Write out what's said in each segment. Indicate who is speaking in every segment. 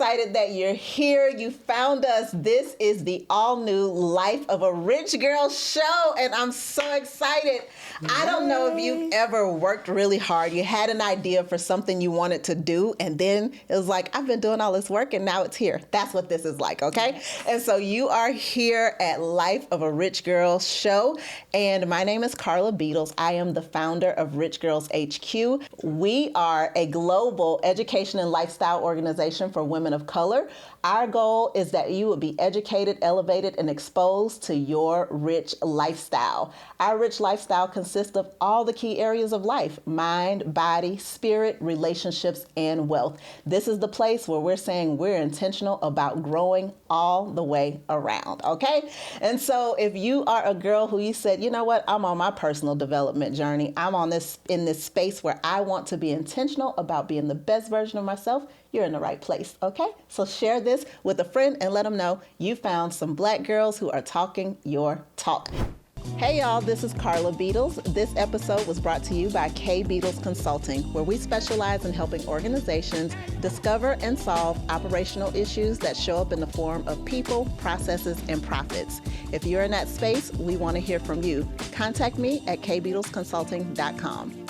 Speaker 1: excited that you're here. You found us. This is the all-new Life of a Rich Girl show, and I'm so excited. Yay. I don't know if you've ever worked really hard. You had an idea for something you wanted to do, and then it was like, I've been doing all this work, and now it's here. That's what this is like, okay? And so you are here at Life of a Rich Girl show, and my name is Karla Beedles. I am the founder of Rich Girls HQ. We are a global education and lifestyle organization for women of color. Our goal is that you would be educated, elevated, and exposed to your rich lifestyle. Our rich lifestyle consists of all the key areas of life: mind, body, spirit, relationships, and wealth. This is the place where we're saying we're intentional about growing all the way around, okay? And so if you are a girl who you said, you know what, I'm on my personal development journey, I'm in this space where I want to be intentional about being the best version of myself, you're in the right place, okay? So share this with a friend and let them know you found some Black girls who are talking your talk. Hey y'all, this is Karla Beedles. This episode was brought to you by K Beedles Consulting, where we specialize in helping organizations discover and solve operational issues that show up in the form of people, processes, and profits. If you're in that space, we want to hear from you. Contact me at kbeedlesconsulting.com.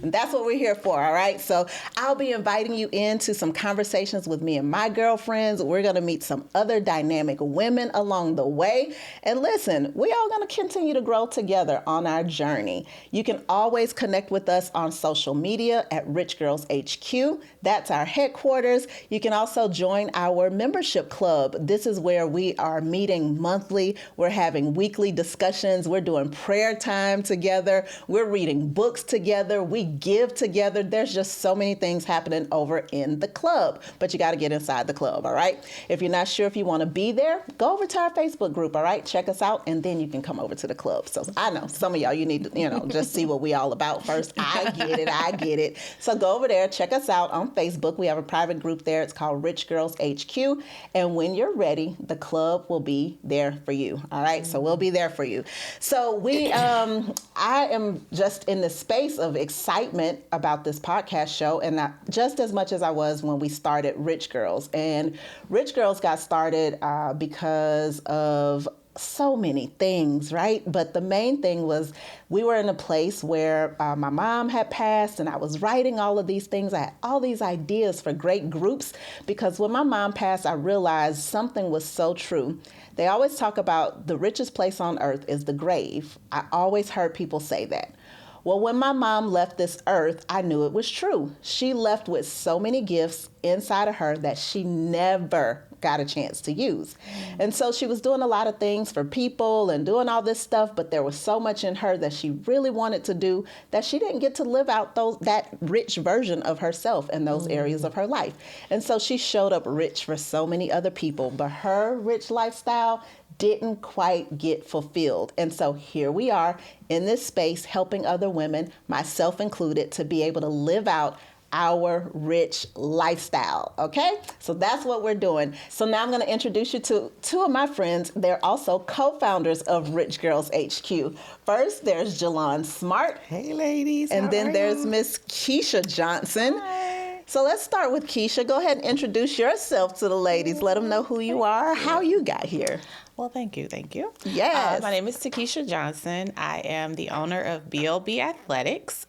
Speaker 1: And that's what we're here for, all right? So I'll be inviting you into some conversations with me and my girlfriends. We're going to meet some other dynamic women along the way. And listen, we all going to continue to grow together on our journey. You can always connect with us on social media at Rich Girls HQ. That's our headquarters. You can also join our membership club. This is where we are meeting monthly. We're having weekly discussions. We're doing prayer time together. We're reading books together. We give together. There's just so many things happening over in the club, but you got to get inside the club, all right? If you're not sure if you want to be there, go over to our Facebook group, all right? Check us out, and then you can come over to the club. So I know some of y'all, you need to, just see what we all about first. I get it. So go over there, check us out on Facebook. We have a private group there. It's called Rich Girls HQ, and when you're ready, the club will be there for you, all right? So we'll be there for you. So I am just in the space of excitement about this podcast show, and just as much as I was when we started Rich Girls. And Rich Girls got started because of so many things, right? But the main thing was we were in a place where my mom had passed, and I was writing all of these things. I had all these ideas for great groups, because when my mom passed, I realized something was so true. They always talk about the richest place on earth is the grave. I always heard people say that. Well, when my mom left this earth, I knew it was true. She left with so many gifts inside of her that she never got a chance to use. And so she was doing a lot of things for people and doing all this stuff, but there was so much in her that she really wanted to do that she didn't get to live out that rich version of herself in those areas of her life. And so she showed up rich for so many other people, but her rich lifestyle didn't quite get fulfilled. And so here we are in this space helping other women, myself included, to be able to live out our rich lifestyle, okay? So that's what we're doing. So now I'm going to introduce you to two of my friends. They're also co-founders of Rich Girls HQ. First, there's Jelon Smart.
Speaker 2: Hey, ladies.
Speaker 1: And then there's Miss Takisha Johnson.
Speaker 2: Hi.
Speaker 1: So let's start with Keisha. Go ahead and introduce yourself to the ladies. Let them know who you are, how you got here.
Speaker 2: Well, thank you.
Speaker 1: Yes.
Speaker 2: My name is Takisha Johnson. I am the owner of BLB Athletics.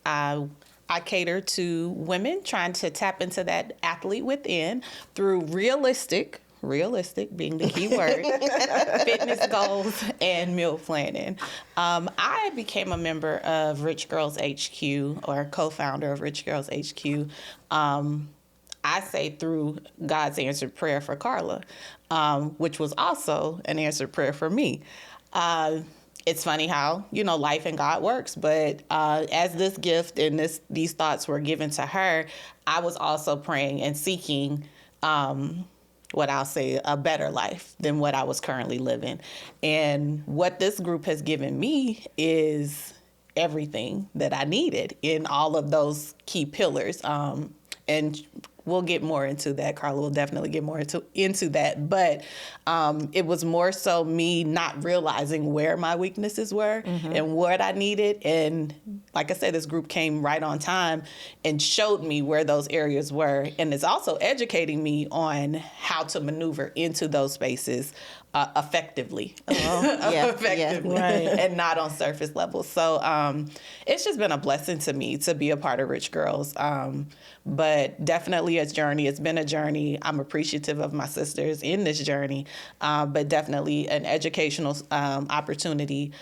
Speaker 2: I cater to women trying to tap into that athlete within through realistic being the key word, fitness goals and meal planning. I became a member of Rich Girls HQ, or co-founder of Rich Girls HQ. I say through God's answered prayer for Karla, which was also an answered prayer for me. It's funny how, life and God works, but as this gift and these thoughts were given to her, I was also praying and seeking what I'll say a better life than what I was currently living. And what this group has given me is everything that I needed in all of those key pillars. And we'll get more into that. Karla will definitely get more into that. But it was more so me not realizing where my weaknesses were and what I needed. And like I said, this group came right on time and showed me where those areas were. And it's also educating me on how to maneuver into those spaces effectively, effectively, and not on surface level. So it's just been a blessing to me to be a part of Rich Girls. But definitely a journey. It's been a journey. I'm appreciative of my sisters in this journey, but definitely an educational opportunity.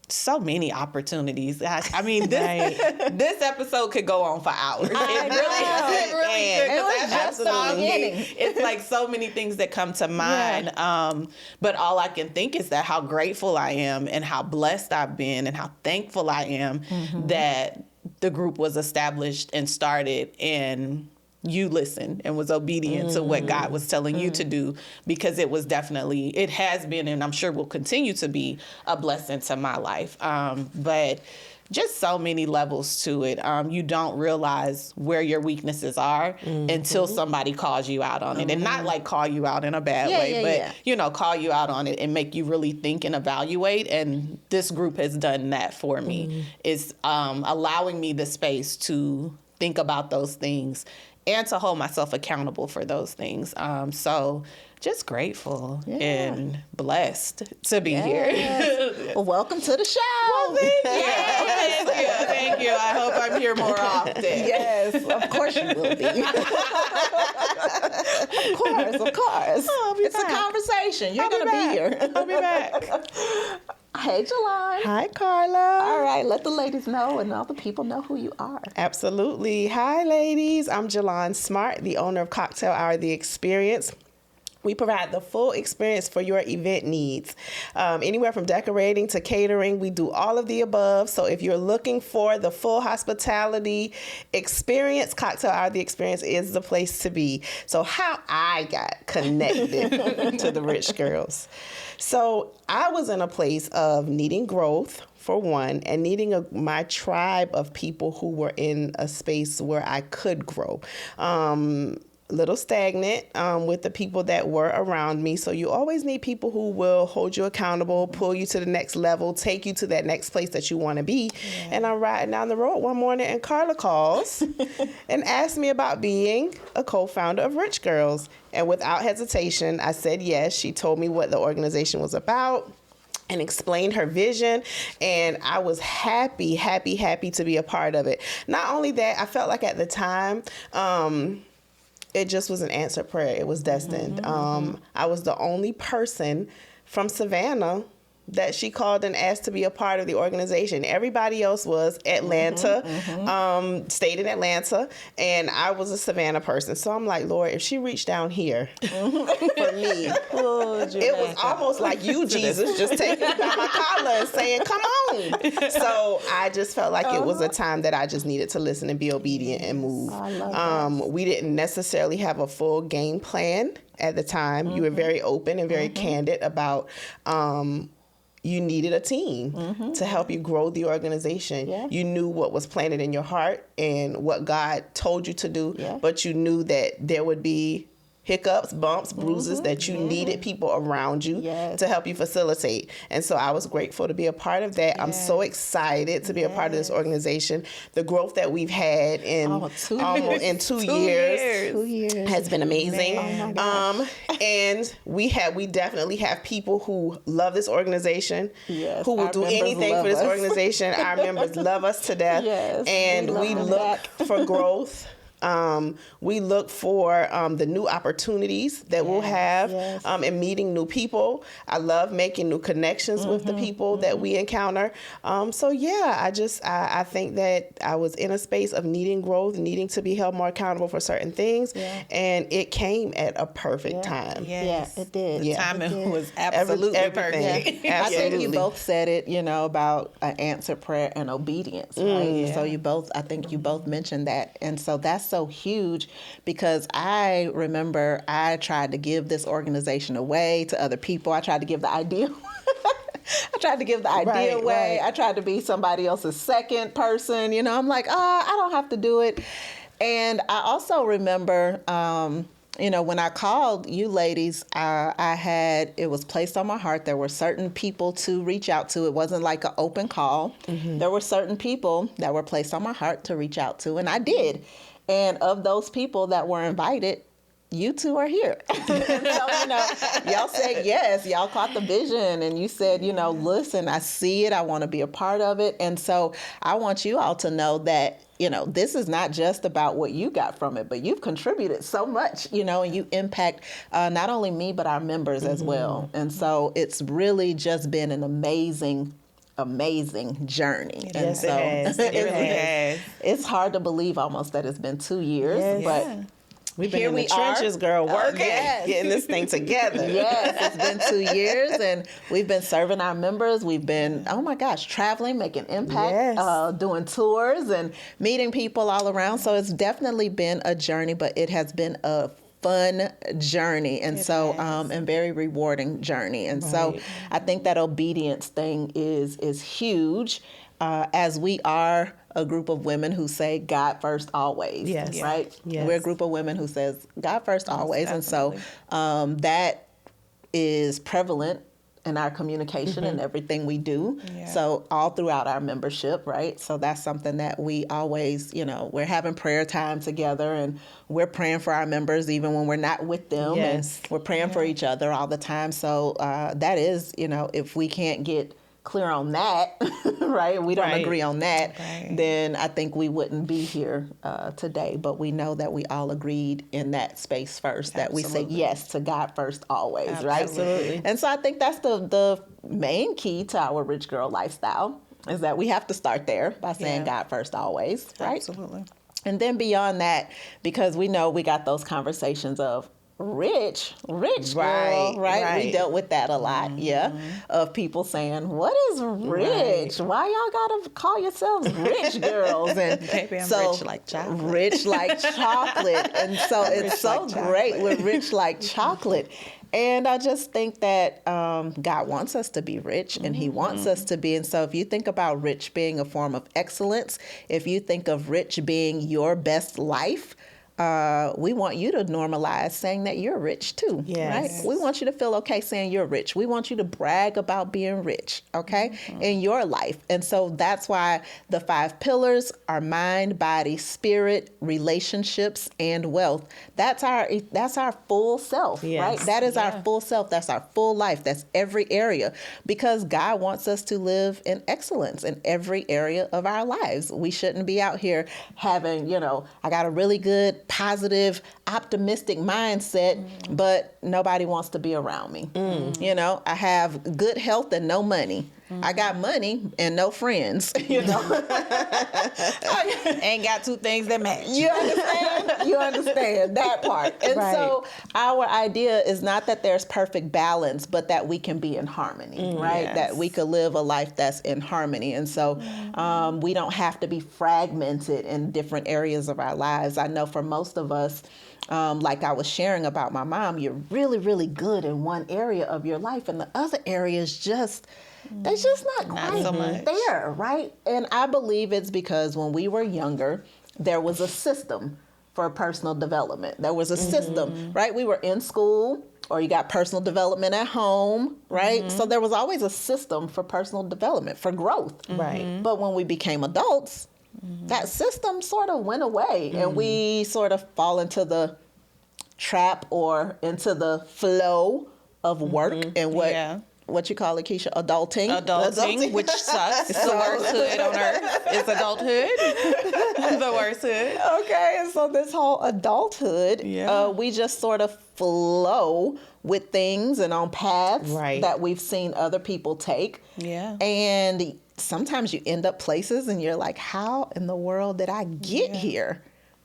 Speaker 2: So many opportunities. I mean, this episode could go on for hours. It really could.
Speaker 1: It was just the beginning.
Speaker 2: It's like so many things that come to mind. But all I can think is that how grateful I am and how blessed I've been and how thankful I am that the group was established and started, and you listened and was obedient to what God was telling you to do, because it was definitely, it has been, and I'm sure will continue to be a blessing to my life. But just so many levels to it. You don't realize where your weaknesses are until somebody calls you out on it, and not like call you out in a bad way, but call you out on it and make you really think and evaluate. And this group has done that for me. It's allowing me the space to think about those things and to hold myself accountable for those things. So just grateful and blessed to be here.
Speaker 1: Well, welcome to the show.
Speaker 2: Well, thank you. I hope I'm here more often.
Speaker 1: Yes, of course you will be. Of course. It's back. A conversation. You're going to be here.
Speaker 2: I'll be back.
Speaker 1: Hey, Jelon.
Speaker 3: Hi, Karla.
Speaker 1: All right, let the ladies know and all the people know who you are.
Speaker 3: Absolutely. Hi, ladies. I'm Jelon Smart, the owner of Cocktail Hour The Experience. We provide the full experience for your event needs. Anywhere from decorating to catering, we do all of the above. So if you're looking for the full hospitality experience, Cocktail Hour The Experience is the place to be. So how I got connected to the Rich Girls. So I was in a place of needing growth, for one, and needing my tribe of people who were in a space where I could grow. Little stagnant with the people that were around me. So you always need people who will hold you accountable, pull you to the next level, take you to that next place that you want to be. Yeah. And I'm riding down the road one morning and Karla calls and asked me about being a co-founder of Rich Girls. And without hesitation, I said yes. She told me what the organization was about and explained her vision, and I was happy to be a part of it. Not only that, I felt like at the time, it just was an answered prayer. It was destined. I was the only person from Savannah that she called and asked to be a part of the organization. Everybody else was Atlanta, stayed in Atlanta, and I was a Savannah person. So I'm like, Lord, if she reached down here for me, it was almost like you, Jesus, just taking me by my collar and saying, come on. So I just felt like it was a time that I just needed to listen and be obedient and move.
Speaker 1: I love that.
Speaker 3: We didn't necessarily have a full game plan at the time. You were very open and very candid about you needed a team to help you grow the organization. Yeah. You knew what was planted in your heart and what God told you to do, but you knew that there would be hiccups, bumps, bruises that you needed people around you to help you facilitate. And so I was grateful to be a part of that. I'm so excited to be a part of this organization. The growth that we've had in 2 years has been amazing. And we definitely have people who love this organization, who will do anything for this organization. Our members love us to death. And we look for growth. We look for the new opportunities that we'll have in meeting new people. I love making new connections with the people that we encounter. I think that I was in a space of needing growth, needing to be held more accountable for certain things, and it came at a perfect time.
Speaker 1: Yes, it did.
Speaker 2: The timing was absolutely perfect.
Speaker 1: I think you both said it, about an answered prayer and obedience, right? So I think you both mentioned that, and so that's so huge, because I remember I tried to give this organization away to other people. I tried to give the idea away. I tried to be somebody else's second person. I'm like, I don't have to do it. And I also remember, when I called you ladies, it was placed on my heart. There were certain people to reach out to. It wasn't like an open call. There were certain people that were placed on my heart to reach out to, and I did. And of those people that were invited, you two are here. So, y'all said yes. Y'all caught the vision, and you said, listen, I see it. I want to be a part of it. And so I want you all to know that, this is not just about what you got from it, but you've contributed so much, and you impact not only me, but our members as well. And so it's really just been an amazing journey.
Speaker 3: Yes, it has. It really has.
Speaker 1: It's hard to believe almost that it's been 2 years, but
Speaker 3: we've been
Speaker 1: here
Speaker 3: in
Speaker 1: we
Speaker 3: the trenches, girl, working, getting this thing together.
Speaker 1: Yes, it's been 2 years, and we've been serving our members. We've been, traveling, making impact, doing tours and meeting people all around. So it's definitely been a journey, but it has been a fun journey, and and very rewarding journey. And so I think that obedience thing is huge, as we are a group of women who say God first always.
Speaker 3: Yes.
Speaker 1: Right?
Speaker 3: Yes.
Speaker 1: We're a group of women who says God first always.
Speaker 2: Definitely.
Speaker 1: And so that is prevalent in our communication and everything we do.
Speaker 2: Yeah.
Speaker 1: So all throughout our membership, right? So that's something that we always, we're having prayer time together, and we're praying for our members even when we're not with them.
Speaker 3: Yes.
Speaker 1: And we're praying for each other all the time. So that is, if we can't get clear on that, right? We don't agree on that, then I think we wouldn't be here today. But we know that we all agreed in that space first, that we say yes to God first always, right?
Speaker 3: Absolutely.
Speaker 1: And so I think that's the main key to our rich girl lifestyle, is that we have to start there by saying God first always, right?
Speaker 2: Absolutely.
Speaker 1: And then beyond that, because we know we got those conversations of rich girl, right? We dealt with that a lot, of people saying, what is rich? Why y'all gotta call yourselves rich girls? And
Speaker 2: Maybe I'm
Speaker 1: so,
Speaker 2: rich like chocolate.
Speaker 1: Rich like chocolate. And so it's so great with rich like chocolate. And I just think that God wants us to be rich, and he wants us to be. And so if you think about rich being a form of excellence, if you think of rich being your best life, we want you to normalize saying that you're rich too, right? We want you to feel okay saying you're rich. We want you to brag about being rich, okay, in your life. And so that's why the 5 pillars are mind, body, spirit, relationships, and wealth. That's our full self, right? That is our full self. That's our full life. That's every area, because God wants us to live in excellence in every area of our lives. We shouldn't be out here having, I got a really good, positive, optimistic mindset, but nobody wants to be around me. I have good health and no money. I got money and no friends.
Speaker 2: Ain't got 2 things that match.
Speaker 1: You understand? You understand that part. And so our idea is not that there's perfect balance, but that we can be in harmony, right?
Speaker 2: Yes.
Speaker 1: That we could live a life that's in harmony. And so we don't have to be fragmented in different areas of our lives. I know for most of us, like I was sharing about my mom, you're really, really good in one area of your life, and the other areas they're just not quite
Speaker 2: so much
Speaker 1: there, right? And I believe it's because when we were younger, there was a system for personal development. There was a system, right? We were in school, or you got personal development at home, right? So there was always a system for personal development, for growth.
Speaker 3: Right.
Speaker 1: But when we became adults, that system sort of went away, and we sort of fall into the trap or into the flow of work and what you call it, Keisha? Adulting,
Speaker 2: which sucks. It's the worst hood on earth. It's adulthood. The worst hood.
Speaker 1: Okay, and so this whole adulthood, we just sort of flow with things and on paths that we've seen other people take.
Speaker 2: Yeah.
Speaker 1: And sometimes you end up places and you're like, how in the world did I get here?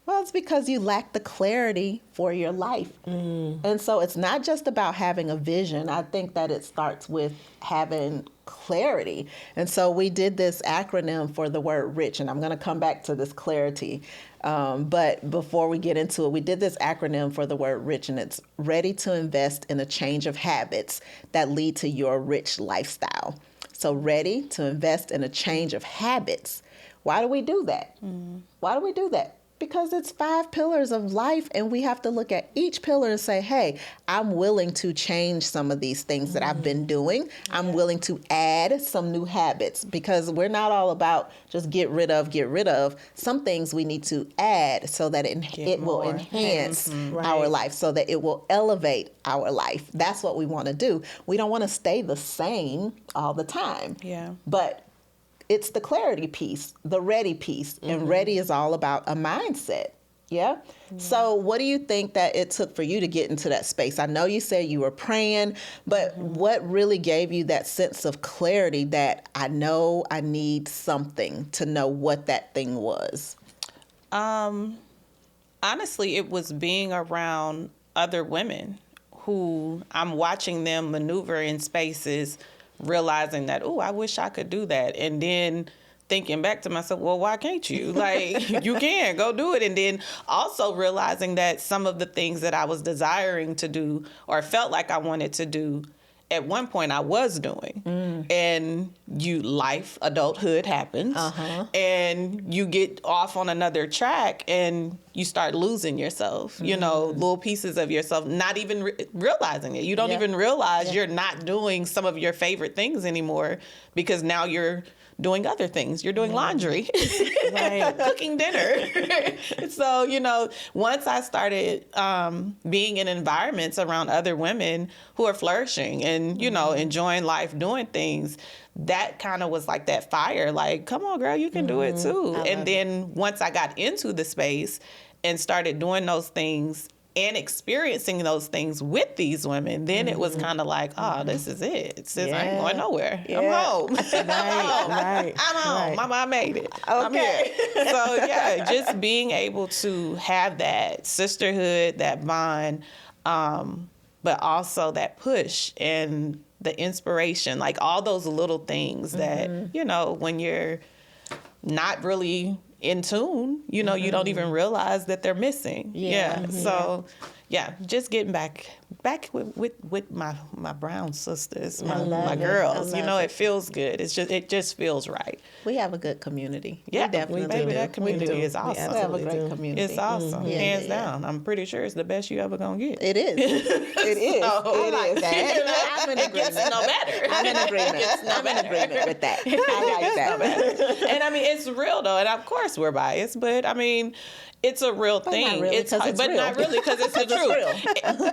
Speaker 1: Well, it's because you lack the clarity for your life. And so it's not just about having a vision. I think that it starts with having clarity. And so we did this acronym for the word rich, and I'm going to come back to this clarity. But before we get into it, we did this acronym for the word rich, and it's ready to invest in a change of habits that lead to your rich lifestyle. So ready to invest in a change of habits. Why do we do that? Why do we do that? Because it's 5 pillars of life, and we have to look at each pillar and say, hey, I'm willing to change some of these things that I've been doing. I'm willing to add some new habits, because we're not all about just get rid of. Some things we need to add so that it will enhance our life, so that it will elevate our life. That's what we want to do. We don't want to stay the same all the time.
Speaker 2: Yeah.
Speaker 1: But it's the clarity piece, the ready piece. And ready is all about a mindset. Yeah. So what do you think that it took for you to get into that space? I know you said you were praying, but what really gave you that sense of clarity that I know I need something, to know what that thing was?
Speaker 2: Honestly, it was being around other women who I'm watching them maneuver in spaces, realizing that, oh, I wish I could do that. And then thinking back to myself, well, why can't you? Like, you can go do it. And then also realizing that some of the things that I was desiring to do or felt like I wanted to do, at one point I was doing. And adulthood happens, and you get off on another track and you start losing yourself, you know, little pieces of yourself, not even realizing it. You don't even realize you're not doing some of your favorite things anymore, because now you're doing other things. You're doing laundry, cooking dinner. So, you know, once I started being in environments around other women who are flourishing and, you know, enjoying life, doing things, that kind of was like that fire, like, come on, girl, you can do it too. And then once I got into the space and started doing those things and experiencing those things with these women, then it was kind of like, oh, this is it. It's just, I ain't going nowhere. I'm home. I'm home. Mama, I made it. I'm here. So yeah, just being able to have that sisterhood, that bond, but also that push and the inspiration, like all those little things that, you know, when you're not really in tune, you know, you don't even realize that they're missing. So just getting back with my brown sisters, my girls, you know, it feels good. It just feels right.
Speaker 1: We have a good community.
Speaker 2: Yeah,
Speaker 1: we definitely do.
Speaker 2: That community is awesome.
Speaker 1: We have a great community.
Speaker 2: It's awesome, hands down. I'm pretty sure it's the best you ever gonna get.
Speaker 1: It is. It is.
Speaker 2: So,
Speaker 1: it is. That. I'm in agreement.
Speaker 2: No better.
Speaker 1: I'm in agreement. I'm in agreement with that. I like that.
Speaker 2: And I mean, it's real though, and of course we're biased, but I mean, it's a real thing.
Speaker 1: Not really,
Speaker 2: it's not really, because it's the truth.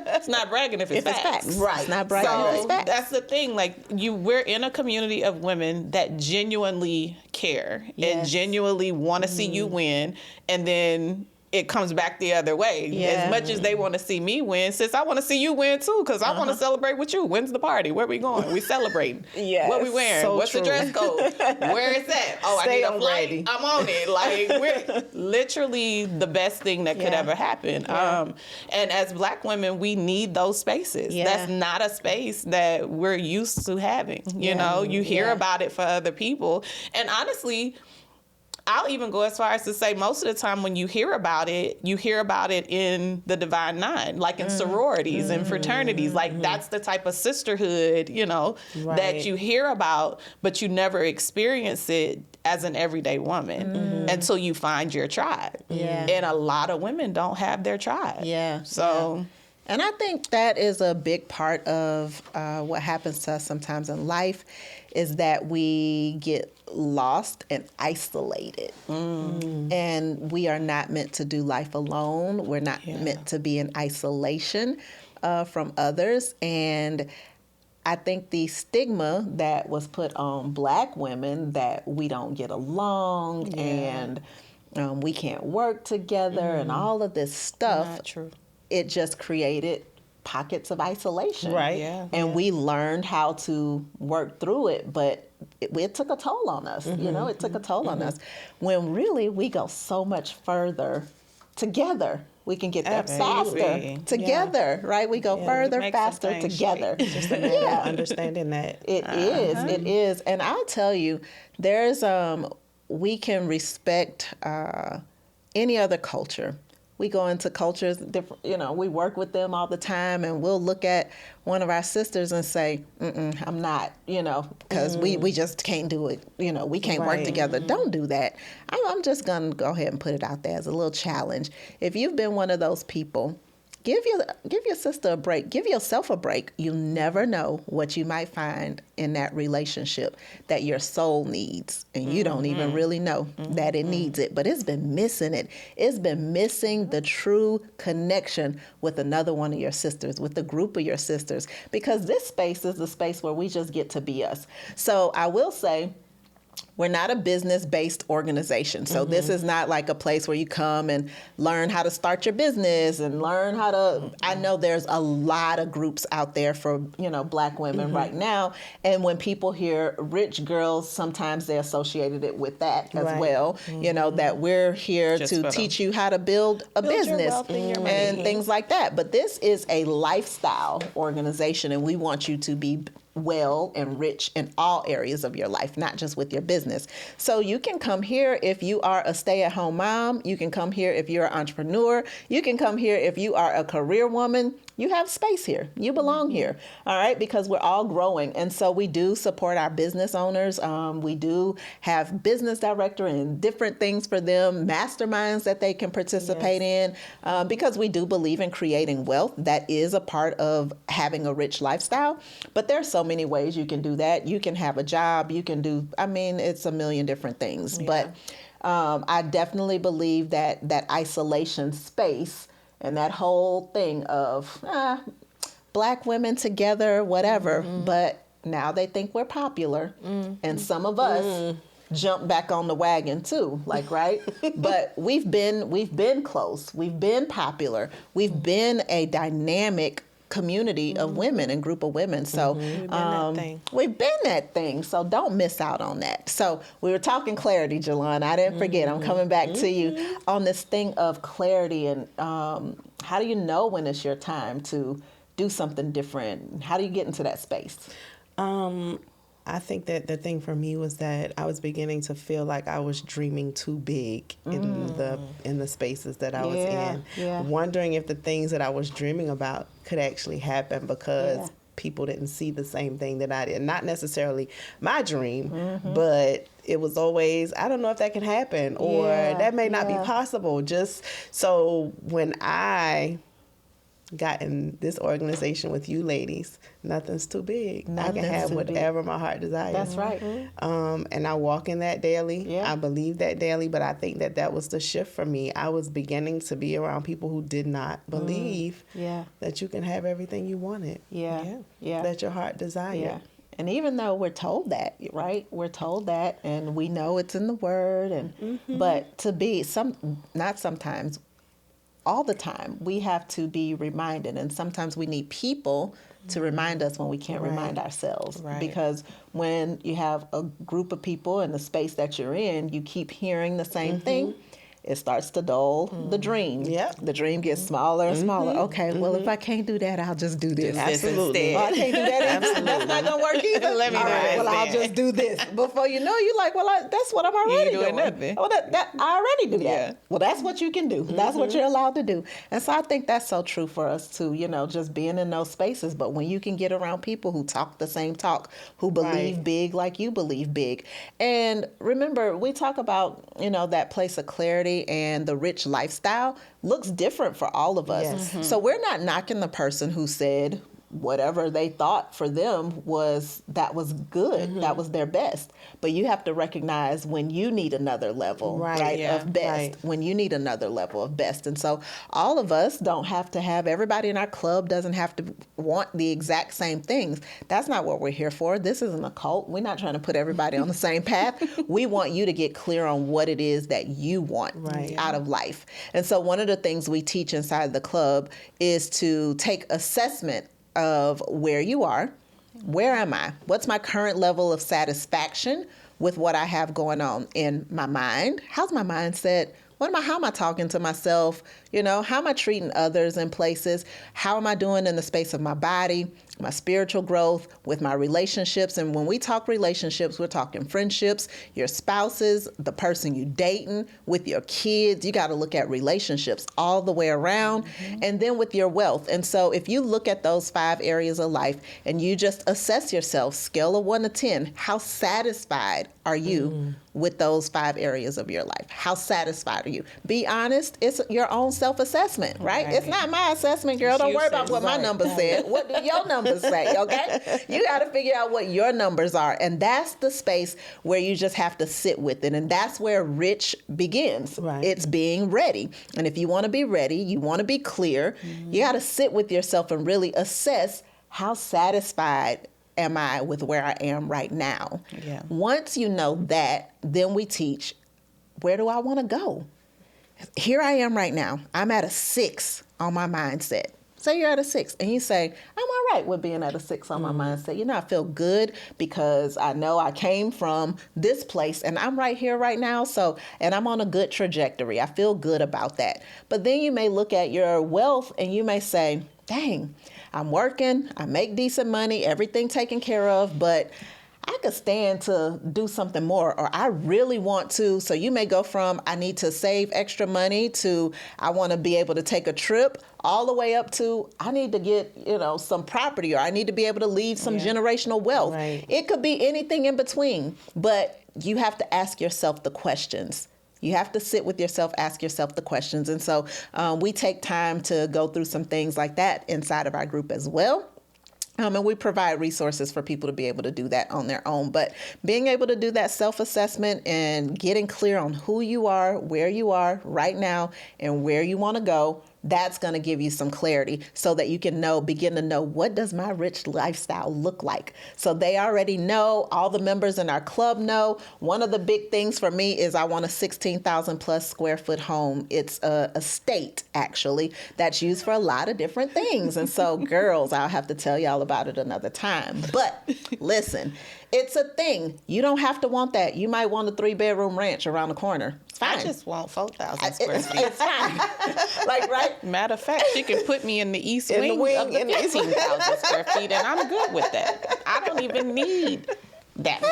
Speaker 2: It's not bragging if it's facts.
Speaker 1: Right. It's not bragging if it's facts.
Speaker 2: That's the thing. Like, we're in a community of women that genuinely care and genuinely want to see you win, and then it comes back the other way. As much as they want to see me win, sis, I want to see you win too, because I want to celebrate with you. When's the party? Where we going? We celebrating. What we wearing?
Speaker 1: So
Speaker 2: What's
Speaker 1: true.
Speaker 2: the dress code? Where is that? Oh,
Speaker 1: Stay
Speaker 2: I need a flight.
Speaker 1: ready.
Speaker 2: I'm on it. Like, we're literally the best thing that could ever happen. And as Black women, we need those spaces. That's not a space that we're used to having. You know, you hear about it for other people. And honestly, I'll even go as far as to say most of the time when you hear about it in the Divine Nine, like in sororities and fraternities. Like, that's the type of sisterhood, you know, that you hear about, but you never experience it as an everyday woman until you find your tribe. And a lot of women don't have their tribe. So...
Speaker 1: And I think that is a big part of what happens to us sometimes in life, is that we get lost and isolated. And we are not meant to do life alone. We're not meant to be in isolation from others. And I think the stigma that was put on Black women, that we don't get along and we can't work together and all of this stuff.
Speaker 2: Not true.
Speaker 1: It just created pockets of isolation. And we learned how to work through it, but it took a toll on us. You know, it took a toll on us, when really we go so much further together. We can get there faster together, right? We go further, faster together.
Speaker 3: Just a matter of understanding that.
Speaker 1: It is. And I'll tell you, there's, we can respect any other culture, we go into cultures, different, we work with them all the time, and we'll look at one of our sisters and say, I'm not, because we just can't do it. We can't work together. Don't do that. I'm just going to go ahead and put it out there as a little challenge. If you've been one of those people, give your sister a break. Give yourself a break. You never know what you might find in that relationship that your soul needs. And you don't even really know that it needs it. But it's been missing it. It's been missing the true connection with another one of your sisters, with the group of your sisters. Because this space is the space where we just get to be us. So I will say, we're not a business-based organization. So this is not like a place where you come and learn how to start your business and learn how to, I know there's a lot of groups out there for, Black women right now. And when people hear rich girls, sometimes they associated it with that as well. That we're here
Speaker 2: Just
Speaker 1: to teach you how to build a business
Speaker 3: your wealth and your money.
Speaker 1: and things like that. But this is a lifestyle organization, and we want you to be well and rich in all areas of your life, not just with your business. So you can come here if you are a stay-at-home mom. You can come here if you're an entrepreneur. You can come here if you are a career woman. You have space here. You belong here. All right. Because we're all growing. And so we do support our business owners. We do have business director and different things for them, masterminds that they can participate in, because we do believe in creating wealth. That is a part of having a rich lifestyle. But there's so many ways you can do that. You can have a job. You can do, it's a million different things. But I definitely believe that isolation space and that whole thing of Black women together, whatever, but now they think we're popular. And some of us jump back on the wagon too, right? But we've been close. We've been popular. We've been a dynamic community of women and group of women. So we've been that thing. So don't miss out on that. So we were talking clarity, Jelon. I didn't forget. I'm coming back to you on this thing of clarity and how do you know when it's your time to do something different? How do you get into that space?
Speaker 3: I think that the thing for me was that I was beginning to feel like I was dreaming too big in the spaces that I was in, wondering if the things that I was dreaming about could actually happen because people didn't see the same thing that I did. Not necessarily my dream, but it was always, I don't know if that can happen or that may not be possible. Just so when I got in this organization with you ladies, nothing's too big. I can have whatever my heart desires.
Speaker 1: That's right.
Speaker 3: And I walk in that daily. I believe that daily, but I think that was the shift for me. I was beginning to be around people who did not believe that you can have everything you wanted. That your heart desired.
Speaker 1: And even though we're told that, right? We're told that, and we know it's in the word, and but to be not sometimes, all the time, we have to be reminded. And sometimes we need people to remind us when we can't remind ourselves. Because when you have a group of people in the space that you're in, you keep hearing the same thing. It starts to dull the dream. The dream gets smaller and smaller. Okay, well, if I can't do that, I'll just do this.
Speaker 3: Absolutely.
Speaker 1: Oh, I can't do that either. That's not going to work either.
Speaker 2: Let me
Speaker 1: All
Speaker 2: do
Speaker 1: right,
Speaker 2: this
Speaker 1: well, I'll just do this. Before you know, you're like, well, that's what I'm already doing.
Speaker 2: Nothing.
Speaker 1: Oh, I already do that. Well, that's what you can do. That's what you're allowed to do. And so I think that's so true for us too, just being in those spaces. But when you can get around people who talk the same talk, who believe big like you believe big. And remember, we talk about, that place of clarity and the rich lifestyle looks different for all of us. So we're not knocking the person who said whatever they thought for them was good. That was their best. But you have to recognize when you need another level of best, when you need another level of best. And so all of us don't have to have, everybody in our club doesn't have to want the exact same things. That's not what we're here for. This isn't a cult. We're not trying to put everybody on the same path. We want you to get clear on what it is that you want out of life. And so one of the things we teach inside the club is to take assessment of where you are. Where am I? What's my current level of satisfaction with what I have going on in my mind? How's my mindset? how am I talking to myself? You know, how am I treating others in places? How am I doing in the space of my body, my spiritual growth, with my relationships? And when we talk relationships, we're talking friendships, your spouses, the person you dating, with your kids. You got to look at relationships all the way around, and then with your wealth. And so if you look at those 5 areas of life and you just assess yourself, scale of 1 to 10, how satisfied are you with those 5 areas of your life? How satisfied are you? Be honest. It's your own self-assessment, right? It's not my assessment, girl. Don't worry about what my numbers said. What do your numbers say, okay? You got to figure out what your numbers are. And that's the space where you just have to sit with it. And that's where rich begins.
Speaker 3: Right.
Speaker 1: It's being ready. And if you want to be ready, you want to be clear, you got to sit with yourself and really assess, how satisfied am I with where I am right now?
Speaker 2: Yeah.
Speaker 1: Once you know that, then we teach, where do I want to go? Here I am right now. I'm at a 6 on my mindset. Say you're at a 6 and you say, I'm all right with being at a 6 on my mindset. You know, I feel good because I know I came from this place and I'm right here right now. So, and I'm on a good trajectory. I feel good about that. But then you may look at your wealth and you may say, dang, I'm working, I make decent money, everything taken care of, but I could stand to do something more, or I really want to. So you may go from, I need to save extra money, to I want to be able to take a trip, all the way up to, I need to get, some property, or I need to be able to leave some generational wealth.
Speaker 3: Right.
Speaker 1: It could be anything in between, but you have to ask yourself the questions. You have to sit with yourself, ask yourself the questions. And so we take time to go through some things like that inside of our group as well. And we provide resources for people to be able to do that on their own. But being able to do that self-assessment and getting clear on who you are, where you are right now, and where you want to go, that's going to give you some clarity so that you can begin to know, what does my rich lifestyle look like? So they already know, all the members in our club know. One of the big things for me is I want a 16,000 plus square foot home. It's a estate, actually, that's used for a lot of different things. And so, girls, I'll have to tell y'all about it another time. But listen, it's a thing. You don't have to want that. You might want a 3-bedroom ranch around the corner. It's fine.
Speaker 2: I just want 4,000 square feet.
Speaker 1: It's fine. Right?
Speaker 2: Matter of fact, she can put me in the east
Speaker 3: In the
Speaker 2: wing,
Speaker 3: wing,
Speaker 2: of the
Speaker 3: in the-
Speaker 2: 15,000 square feet, and I'm good with that. I don't even need that much.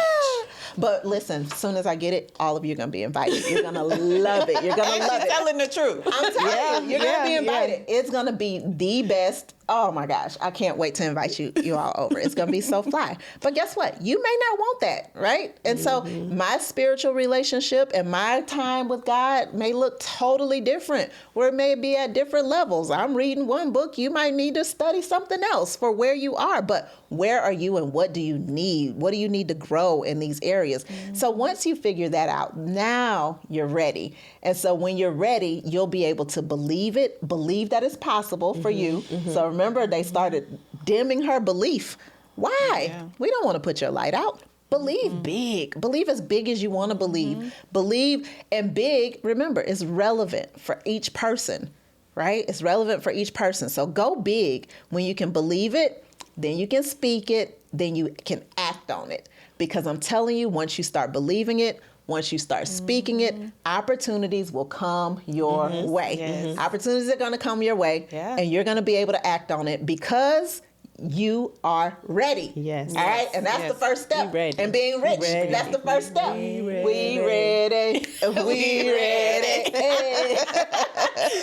Speaker 1: But listen, as soon as I get it, all of you are going to be invited. You're going to love it. You're going to love it.
Speaker 2: Telling the truth.
Speaker 1: I'm telling you, you're going to be
Speaker 3: yeah.
Speaker 1: invited. It's going to be the best. Oh my gosh, I can't wait to invite you all over. It's going to be so fly. But guess what? You may not want that, right? And so my spiritual relationship and my time with God may look totally different, where it may be at different levels. I'm reading one book. You might need to study something else for where you are. But where are you and what do you need? What do you need to grow in these areas? So once you figure that out, now you're ready. And so when you're ready, you'll be able to believe that it's possible for you. So remember, they started dimming her belief. Why?
Speaker 2: Yeah.
Speaker 1: We don't want to put your light out. Believe big. Believe as big as you want to believe. Believe, and big, remember, is relevant for each person, right? It's relevant for each person. So go big. When you can believe it, then you can speak it, then you can act on it. Because I'm telling you, once you start believing it, once you start speaking it, opportunities will come your way.
Speaker 2: Yes.
Speaker 1: Opportunities are going to come your way, and you're going to be able to act on it because you are ready.
Speaker 3: Yes.
Speaker 1: All right? And that's the first step.
Speaker 3: Be ready.
Speaker 1: And being rich,
Speaker 3: Ready.
Speaker 1: that's the first step.
Speaker 3: We
Speaker 1: We ready. We ready. Hey.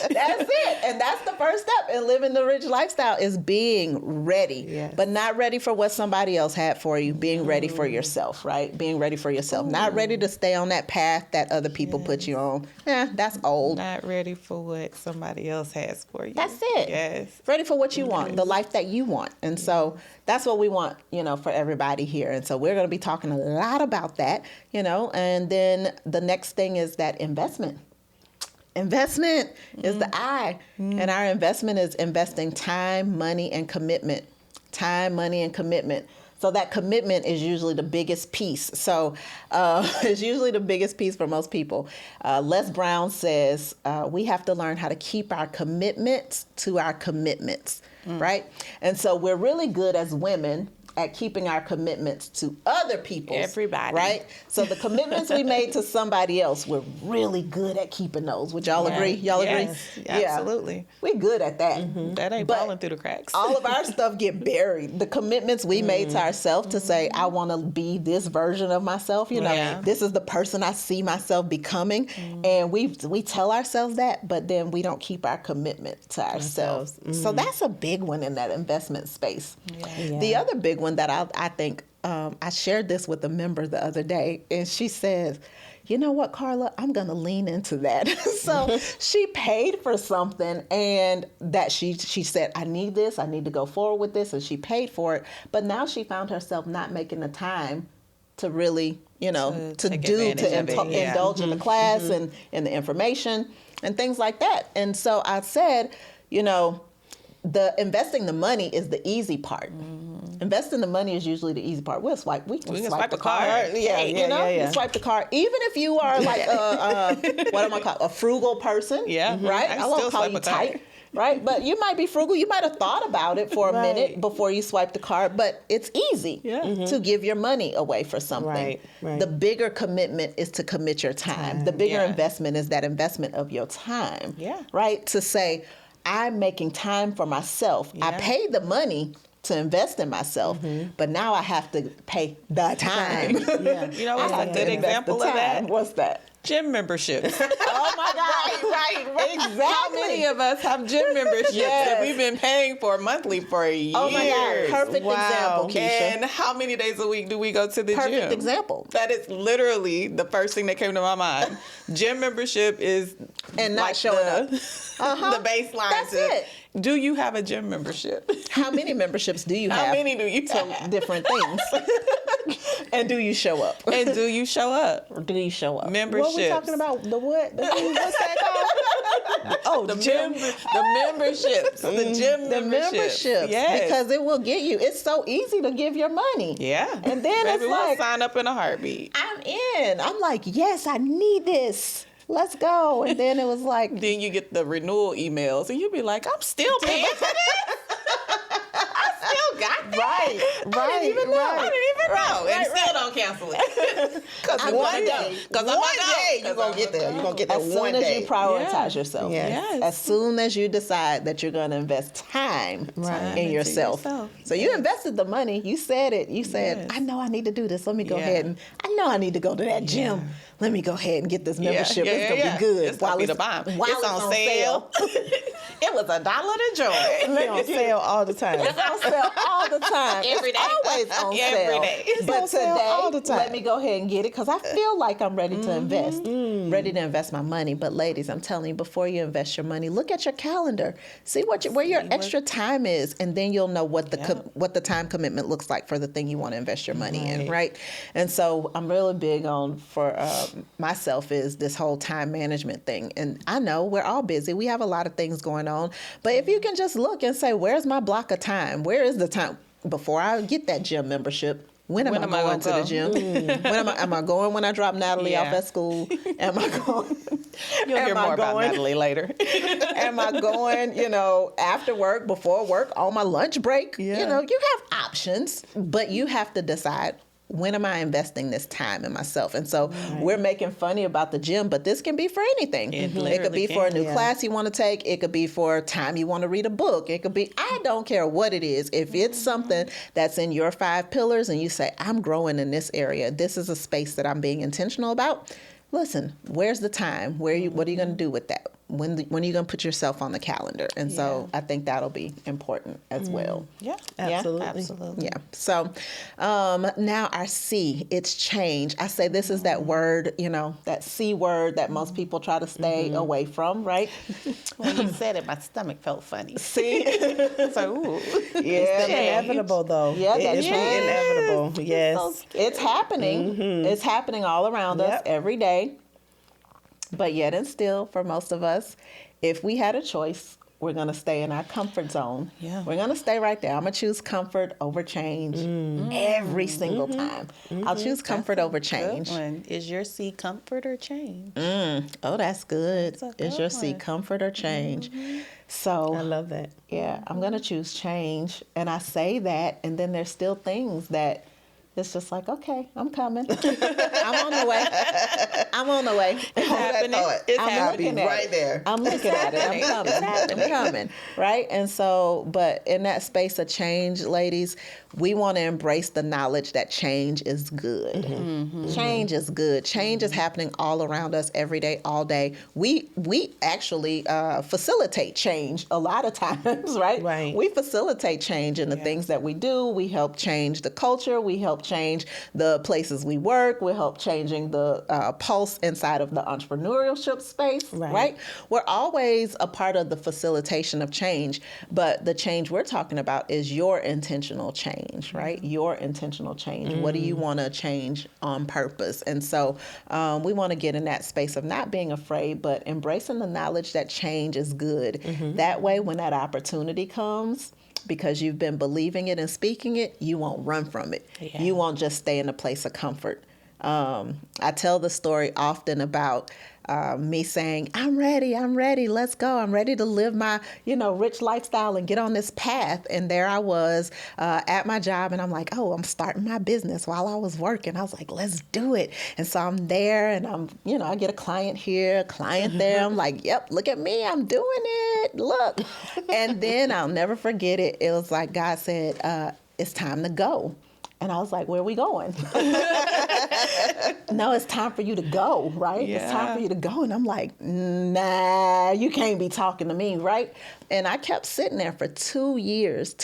Speaker 1: That's it. And that's the first step in living the rich lifestyle, is being ready.
Speaker 3: Yes.
Speaker 1: But not ready for what somebody else had for you. Being ready for yourself, right? Being ready for yourself. Not ready to stay on that path that other people put you on. That's old.
Speaker 2: Not ready for what somebody else has for you.
Speaker 1: That's it.
Speaker 2: Yes.
Speaker 1: Ready for what you want, the life that you want. And so that's what we want, for everybody here. And so we're going to be talking a lot about that, and then the next thing is that investment. Investment is the I, and our investment is investing time, money, and commitment. Time, money, and commitment. So that commitment is usually the biggest piece. So it's usually the biggest piece for most people. Les Brown says we have to learn how to keep our commitments to our commitments, right? And so we're really good as women at keeping our commitments to other people.
Speaker 2: Everybody.
Speaker 1: Right? So the commitments we made to somebody else, we're really good at keeping those. Would y'all agree? Y'all agree?
Speaker 2: Absolutely.
Speaker 1: We're good at that.
Speaker 2: That ain't
Speaker 1: But
Speaker 2: falling through the cracks.
Speaker 1: all of our stuff get buried. The commitments we made to ourselves to say, I want to be this version of myself. You know, this is the person I see myself becoming. And we tell ourselves that, but then we don't keep our commitment to ourselves. So that's a big one in that investment space. The other big one that I think, I shared this with a member the other day, and she says, you know what, Karla, I'm going to lean into that. So she paid for something, and that she said, I need this, I need to go forward with this, and she paid for it. But now she found herself not making the time to really, indulge in the class and the information and things like that. And so I said, the investing the money is the easy part. Investing the money is usually the easy part. We can swipe the card. You swipe the card. Even if you are like what am I call a frugal person, right? I won't call you tight, right? But you might be frugal. You might have thought about it for a minute before you swipe the card, but it's easy to give your money away for something. Right. The bigger commitment is to commit your time. The bigger investment is that investment of your time, right? To say, I'm making time for myself. I paid the money to invest in myself, but now I have to pay the time.
Speaker 2: You know what's a good example of that?
Speaker 1: What's that?
Speaker 2: Gym memberships.
Speaker 1: Oh my God! Right. Exactly.
Speaker 2: How many of us have gym memberships that we've been paying for monthly for years?
Speaker 1: Oh my God! Perfect example, Keisha.
Speaker 2: And how many days a week do we go to the gym?
Speaker 1: Perfect example.
Speaker 2: That is literally the first thing that came to my mind. Gym membership is
Speaker 1: and not showing up.
Speaker 2: The baseline.
Speaker 1: That's it.
Speaker 2: Do you have a gym membership?
Speaker 1: How many memberships do you have?
Speaker 2: How many do you have?
Speaker 1: Different things. And do you show up?
Speaker 2: And do you show up?
Speaker 1: Or do you show up?
Speaker 2: Memberships.
Speaker 3: What we talking about? The what? What's that called? Oh,
Speaker 2: the memberships. The gym memberships. Yes.
Speaker 1: Because it will get you. It's so easy to give your money.
Speaker 2: Yeah.
Speaker 1: And then
Speaker 2: Maybe
Speaker 1: it's like,
Speaker 2: we'll sign up in a heartbeat.
Speaker 1: I'm in. I'm like, yes, I need this. Let's go. And then it was like.
Speaker 2: Then you get the renewal emails and you be like, I'm still paying for this. I still got that.
Speaker 1: Right.
Speaker 2: I didn't even know. And still don't cancel it. Because
Speaker 1: one day you're going to get there. You're going to get there one day. As soon as you prioritize yourself.
Speaker 2: Yes.
Speaker 1: As soon as you decide that you're going to invest time in yourself. So you invested the money. You said it. You said, I know I need to do this. Let me go ahead and I know I need to go to that gym. Let me go ahead and get this membership. It's going to be good.
Speaker 2: It's going to be the bomb. It's on sale. It was $1 to join.
Speaker 3: It's on sale all the time.
Speaker 1: It's on sale all the time.
Speaker 2: Every day.
Speaker 1: It's always on sale.
Speaker 2: Every day.
Speaker 3: It's
Speaker 1: But
Speaker 3: on sale
Speaker 1: today,
Speaker 3: all the time.
Speaker 1: let me go ahead and get it because I feel like I'm ready to invest. Ready to invest my money. But ladies, I'm telling you, before you invest your money, look at your calendar. See where your extra time is, and then you'll know what the time commitment looks like for the thing you want to invest your money in, right? And so I'm really big on for myself is this whole time management thing. And I know we're all busy. We have a lot of things going on. But if you can just look and say, where's my block of time? Where is the time before I get that gym membership? When am I going to the gym? Am I going when I drop Natalie off at school? Am I going?
Speaker 2: You'll hear more about Natalie later.
Speaker 1: Am I going, after work, before work, on my lunch break?
Speaker 2: Yeah.
Speaker 1: You have options, but you have to decide, when am I investing this time in myself? And so we're making funny about the gym, but this can be for anything. It could be for a new class you want to take. It could be for time you want to read a book. It could be, I don't care what it is. If it's something that's in your 5 pillars and you say, I'm growing in this area, this is a space that I'm being intentional about. Listen, where's the time? What are you going to do with that? When are you going to put yourself on the calendar? And so I think that'll be important as well.
Speaker 2: Yeah,
Speaker 3: absolutely.
Speaker 1: Yeah. So now our C, it's change. I say this is that word, that C word that most people try to stay away from, right?
Speaker 2: When you said it, my stomach felt funny.
Speaker 1: See?
Speaker 2: So, ooh.
Speaker 3: It's inevitable, though.
Speaker 1: Yeah,
Speaker 3: it's inevitable. Yes.
Speaker 1: It's happening. It's happening all around us every day. But yet and still, for most of us, if we had a choice, we're going to stay in our comfort zone. Yeah. We're going to stay right there. I'm going to choose comfort over change every single time. I'll choose comfort over change.
Speaker 2: Good one. Is your C comfort or change?
Speaker 1: Oh, that's good.
Speaker 2: That's a
Speaker 1: Is
Speaker 2: good
Speaker 1: your C
Speaker 2: one.
Speaker 1: comfort or change? So
Speaker 3: I love that.
Speaker 1: yeah, I'm going to choose change. And I say that, and then there's still things that it's just like, okay, I'm coming. I'm on the way. I'm on the way.
Speaker 2: It's happening. It's
Speaker 1: I'm
Speaker 2: happening.
Speaker 1: looking at
Speaker 3: right
Speaker 1: it.
Speaker 3: there.
Speaker 1: I'm looking at it. I'm coming. I'm coming. Right? And so, but in that space of change, ladies, we want to embrace the knowledge that change is good. Change is good. Change is happening all around us every day, all day. We actually facilitate change a lot of times, right?
Speaker 3: Right.
Speaker 1: We facilitate change in the things that we do. We help change the culture. We help change the places we work. We help changing the pulse inside of the entrepreneurship space, right? We're always a part of the facilitation of change, but the change we're talking about is your intentional change, right? Your intentional change. What do you want to change on purpose? And so we want to get in that space of not being afraid, but embracing the knowledge that change is good. That way, when that opportunity comes, because you've been believing it and speaking it, you won't run from it.
Speaker 2: Yeah.
Speaker 1: You won't just stay in a place of comfort. I tell the story often about me saying, I'm ready, let's go. I'm ready to live my, rich lifestyle and get on this path. And there I was at my job, and I'm like, oh, I'm starting my business while I was working. I was like, let's do it. And so I'm there, and I get a client here, a client there. I'm like, yep, look at me, I'm doing it, look. And then I'll never forget it. It was like God said, it's time to go. And I was like, where are we going? No, it's time for you to go, right?
Speaker 2: Yeah.
Speaker 1: It's time for you to go. And I'm like, nah, you can't be talking to me, right? And I kept sitting there for 2 years,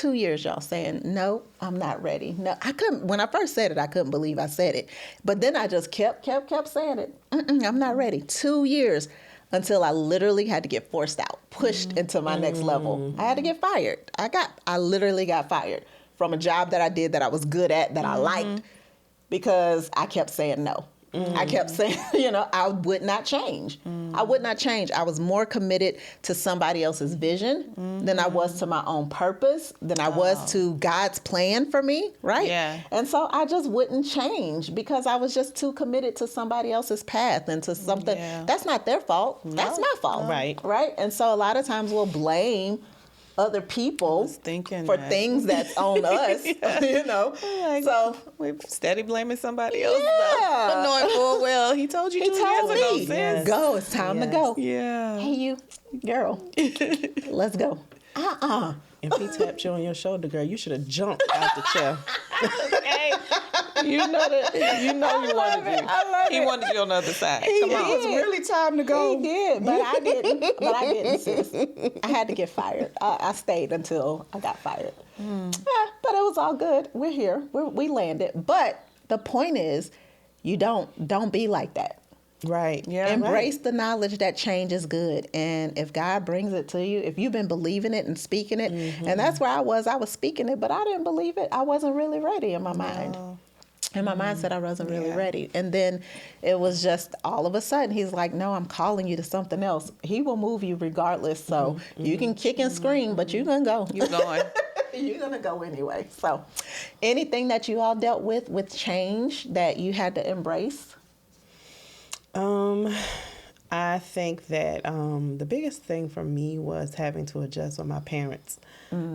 Speaker 1: y'all, saying, no, I'm not ready. No, I couldn't. When I first said it, I couldn't believe I said it. But then I just kept saying it. I'm not ready. 2 years. Until I literally had to get forced out, pushed into my next level. I had to get fired. I literally got fired from a job that I did that I was good at, that I liked, because I kept saying no. I kept saying, I would not change. I would not change. I was more committed to somebody else's vision than I was to my own purpose, than I was to God's plan for me, right?
Speaker 2: Yeah.
Speaker 1: And so I just wouldn't change because I was just too committed to somebody else's path and to something. That's not their fault. That's my fault.
Speaker 3: Right.
Speaker 1: Right? And so a lot of times we'll blame other people for things that's on us, so
Speaker 2: we're steady blaming somebody else.
Speaker 1: Yeah.
Speaker 2: But knowing full well, he told you
Speaker 1: he
Speaker 2: 2
Speaker 1: told
Speaker 2: years ago,
Speaker 1: me,
Speaker 2: sis.
Speaker 1: go, it's time to go.
Speaker 2: Yeah.
Speaker 1: Hey, you, girl, let's go.
Speaker 3: If he tapped you on your shoulder, girl, you should have jumped out the chair.
Speaker 2: Hey, you wanted He wanted you on the other side. Come on.
Speaker 3: It was really time to go.
Speaker 1: He did, but I didn't, sis. I had to get fired. I stayed until I got fired. But it was all good. We're here. We landed. But the point is, you don't be like that.
Speaker 3: Right.
Speaker 2: Yeah.
Speaker 1: Embrace the knowledge that change is good. And if God brings it to you, if you've been believing it and speaking it, and that's where I was speaking it, but I didn't believe it. I wasn't really ready in my mind. And my mind said I wasn't really ready. And then it was just all of a sudden, he's like, no, I'm calling you to something else. He will move you regardless. So you can kick and scream, but you're going to go.
Speaker 2: You're going.
Speaker 1: You're going to go anyway. So anything that you all dealt with change that you had to embrace?
Speaker 3: I think that the biggest thing for me was having to adjust when my parents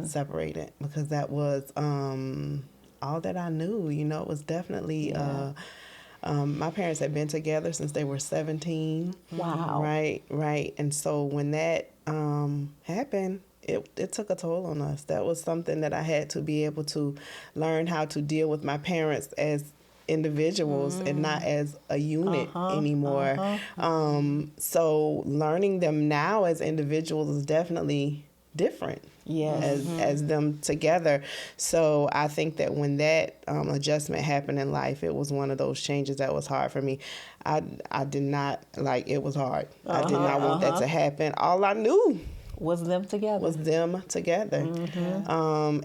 Speaker 3: separated, because that was all that I knew. It was definitely my parents had been together since they were 17.
Speaker 1: Wow.
Speaker 3: Right. And so when that happened, it took a toll on us. That was something that I had to be able to learn how to deal with my parents as individuals and not as a unit anymore. So learning them now as individuals is definitely different. As them together. So I think that when that adjustment happened in life, it was one of those changes that was hard for me. I did not it was hard. I did not want that to happen. All I knew
Speaker 1: was them together.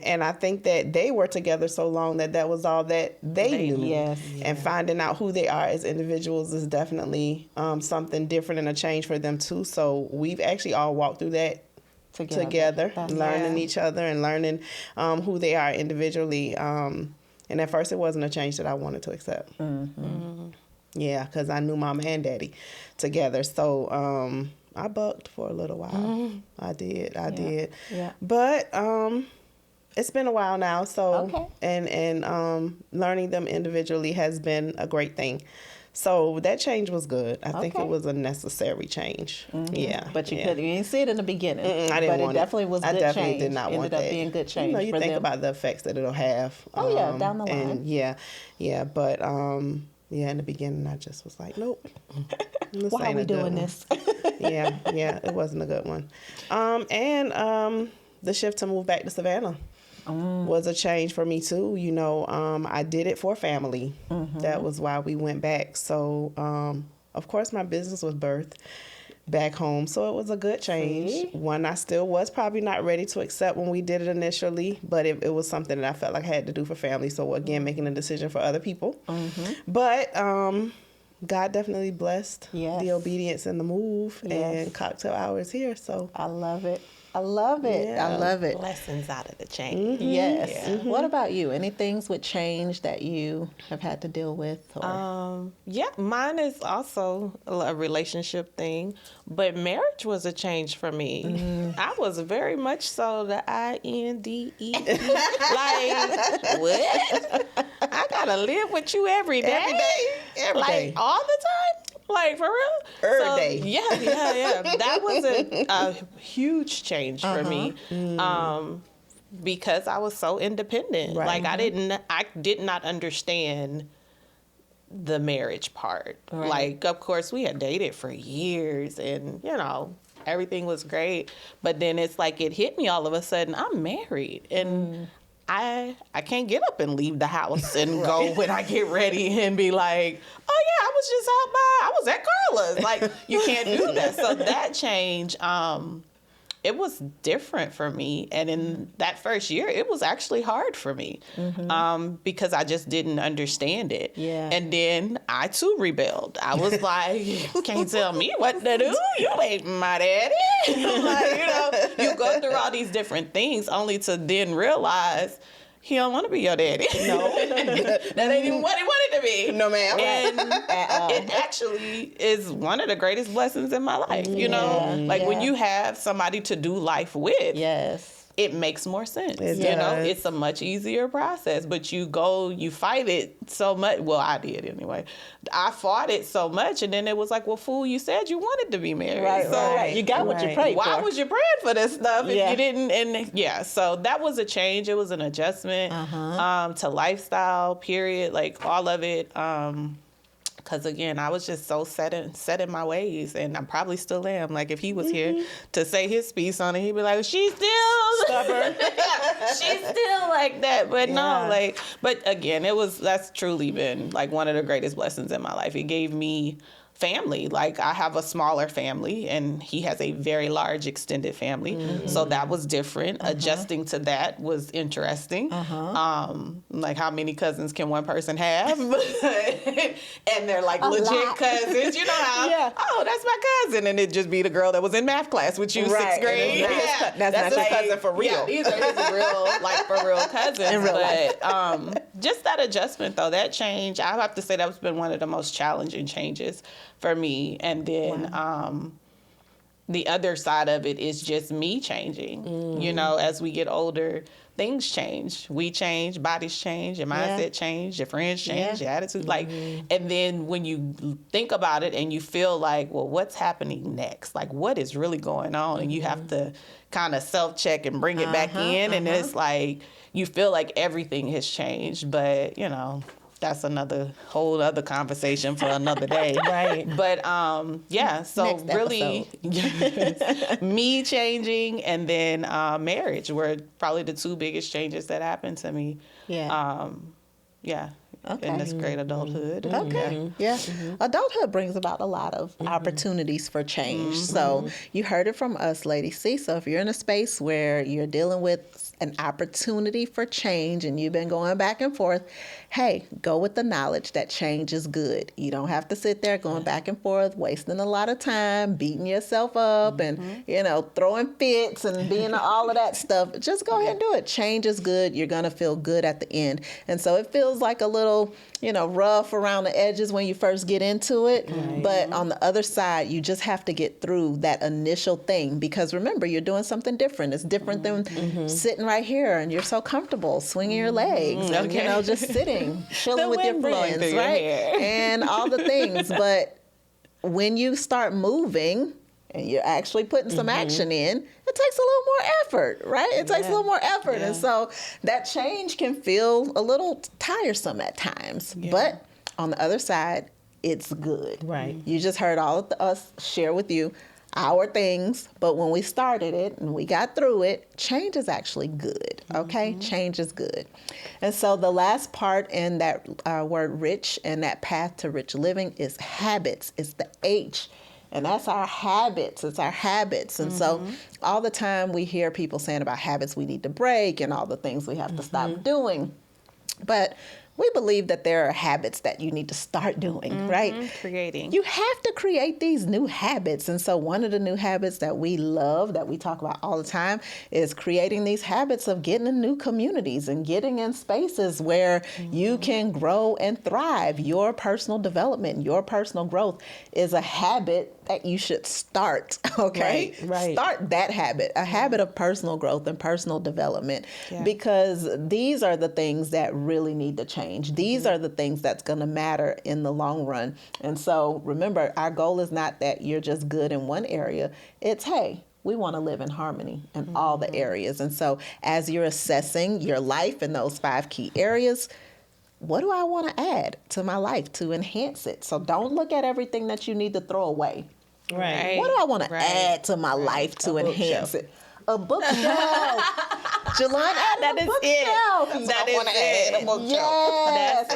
Speaker 3: And I think that they were together so long that was all that they knew.
Speaker 1: Yes.
Speaker 3: And finding out who they are as individuals is definitely something different and a change for them too. So we've actually all walked through that together, learning each other and learning who they are individually. And at first it wasn't a change that I wanted to accept. Yeah, because I knew mama and daddy together. So I bucked for a little while. I did.
Speaker 1: Yeah.
Speaker 3: But it's been a while now, so
Speaker 1: Okay.
Speaker 3: and learning them individually has been a great thing. So that change was good. I think
Speaker 1: Okay.
Speaker 3: it was a necessary change. Yeah.
Speaker 1: But you
Speaker 3: yeah.
Speaker 1: couldn't. You didn't see it in the beginning.
Speaker 3: I didn't
Speaker 1: but
Speaker 3: want
Speaker 1: it definitely was
Speaker 3: I
Speaker 1: good
Speaker 3: definitely
Speaker 1: change.
Speaker 3: did not want
Speaker 1: Ended up
Speaker 3: that.
Speaker 1: being good change.
Speaker 3: You know, you
Speaker 1: for
Speaker 3: think
Speaker 1: them.
Speaker 3: about the effects that it'll have.
Speaker 1: Oh, yeah, down the line.
Speaker 3: And yeah. But yeah, in the beginning, I just was like, nope. This
Speaker 1: Why are
Speaker 3: ain't
Speaker 1: we
Speaker 3: a good
Speaker 1: doing
Speaker 3: one.
Speaker 1: this?
Speaker 3: yeah, it wasn't a good one. And the shift to move back to Savannah was a change for me too. You know, I did it for family. That was why we went back. So, of course, my business was birthed back home, so it was a good change.
Speaker 1: See?
Speaker 3: One I still was probably not ready to accept when we did it initially, but it was something that I felt like I had to do for family. So again, making a decision for other people. But God definitely blessed
Speaker 1: Yes.
Speaker 3: the obedience and the move,
Speaker 1: Yes.
Speaker 3: and cocktail hour is here. So
Speaker 1: I love it. I love it.
Speaker 3: Yeah.
Speaker 1: I love it.
Speaker 2: Blessings out of the change.
Speaker 1: Yes.
Speaker 2: Yeah.
Speaker 1: What about you? Any things with change that you have had to deal with? Or?
Speaker 2: Yeah, mine is also a relationship thing, but marriage was a change for me. I was very much so the INDE. Like, what? I gotta live with you every day.
Speaker 3: Every
Speaker 2: like,
Speaker 3: day.
Speaker 2: all the time? Like, for real?
Speaker 3: Every day.
Speaker 2: Yeah. That was a huge change for me. Because I was so independent.
Speaker 3: Right.
Speaker 2: Like, I did not understand the marriage part.
Speaker 1: Right.
Speaker 2: Like, of course, we had dated for years and, you know, everything was great. But then it's like it hit me all of a sudden, I'm married. And I can't get up and leave the house and go when I get ready and be like, oh yeah, I was at Karla's. Like, you can't do that. So that change, it was different for me. And in that first year, it was actually hard for me because I just didn't understand it.
Speaker 1: Yeah.
Speaker 2: And then I too rebelled. I was like, you can't tell me what to do. You ain't my daddy. Like, you know, you go through all these different things only to then realize he don't want to be your daddy.
Speaker 3: No.
Speaker 2: That ain't even what he wanted to be.
Speaker 3: No, ma'am.
Speaker 2: And it actually is one of the greatest blessings in my life. You know, like when you have somebody to do life with,
Speaker 1: Yes.
Speaker 2: it makes more sense.
Speaker 3: It
Speaker 2: You know,
Speaker 3: does.
Speaker 2: it's a much easier process, but you fight it so much. Well, I did anyway. I fought it so much, and then it was like, well, fool, you said you wanted to be married.
Speaker 1: Right,
Speaker 2: so
Speaker 1: right. You got what you
Speaker 3: Right.
Speaker 1: prayed
Speaker 2: why
Speaker 1: for.
Speaker 2: was you praying for this stuff if
Speaker 1: Yeah.
Speaker 2: you didn't? And yeah, so that was a change. It was an adjustment to lifestyle, period, like all of it. Because again, I was just so set in my ways, and I probably still am. Like if he was here to say his piece on it, he'd be like, "She's still
Speaker 3: Stubborn.
Speaker 2: she's still like that." But
Speaker 1: Yeah.
Speaker 2: no, but again, that's truly been like one of the greatest blessings in my life. It gave me family. Like I have a smaller family and he has a very large extended family. So that was different. Adjusting to that was interesting. Like how many cousins can one person have? And they're like legit
Speaker 1: lot.
Speaker 2: cousins. You know how,
Speaker 1: Yeah.
Speaker 2: oh, that's my cousin. And it'd just be the girl that was in math class with you,
Speaker 3: Right.
Speaker 2: sixth grade.
Speaker 3: And it's not his cousin for real.
Speaker 2: Yeah, these are his real, like for real cousins.
Speaker 3: In real
Speaker 2: But just that adjustment though, that change, I have to say that's been one of the most challenging changes for me. And then the other side of it is just me changing. You know, as we get older, things change. We change, bodies change, your mindset change, your friends change, your attitude. Like, and then when you think about it and you feel like, well, what's happening next? Like, what is really going on? And you have to kind of self-check and bring it back in. And it's like, you feel like everything has changed, but you know, that's another whole other conversation for another day.
Speaker 1: Right.
Speaker 2: But yeah, so
Speaker 1: Next
Speaker 2: really me changing and then marriage were probably the two biggest changes that happened to me.
Speaker 1: Yeah.
Speaker 2: Yeah.
Speaker 1: Okay.
Speaker 2: In this great adulthood.
Speaker 1: Okay. Yeah. Adulthood brings about a lot of opportunities for change. So you heard it from us, Lady C. So if you're in a space where you're dealing with an opportunity for change and you've been going back and forth, hey, go with the knowledge that change is good. You don't have to sit there going back and forth, wasting a lot of time, beating yourself up and, throwing fits and being all of that stuff. Just go ahead and do it. Change is good. You're going to feel good at the end. And so it feels like a little, rough around the edges when you first get into it. Right. But on the other side, you just have to get through that initial thing because remember, you're doing something different. It's different than sitting right here and you're so comfortable swinging your legs and, just sitting, chilling with your friends, right? And all the things. But when you start moving and you're actually putting some action in, it takes a little more effort, right? It takes a little more effort. Yeah. And so that change can feel a little tiresome at times. Yeah. But on the other side, it's good.
Speaker 3: Right.
Speaker 1: You just heard all of us share with you our things, but when we started it and we got through it, change is actually good, okay? Change is good. And so the last part in that word rich and that path to rich living is habits. It's the H, and that's our habits. It's our habits. And so all the time we hear people saying about habits we need to break and all the things we have to stop doing. But we believe that there are habits that you need to start doing, right?
Speaker 2: Creating.
Speaker 1: You have to create these new habits. And so one of the new habits that we love, that we talk about all the time, is creating these habits of getting in new communities and getting in spaces where you can grow and thrive. Your personal development, your personal growth is a habit that you should start, okay?
Speaker 3: Right.
Speaker 1: Start that habit, a habit of personal growth and personal development, because these are the things that really need to change. These are the things that's going to matter in the long run. And so remember, our goal is not that you're just good in one area. It's, hey, we want to live in harmony in all the areas. And so as you're assessing your life in those 5 key areas, what do I want to add to my life to enhance it? So don't look at everything that you need to throw away.
Speaker 3: Right.
Speaker 1: What do I want to add to my life to enhance it? A bookshelf. Jelon, add a bookshelf.
Speaker 2: That is it.
Speaker 1: Yes,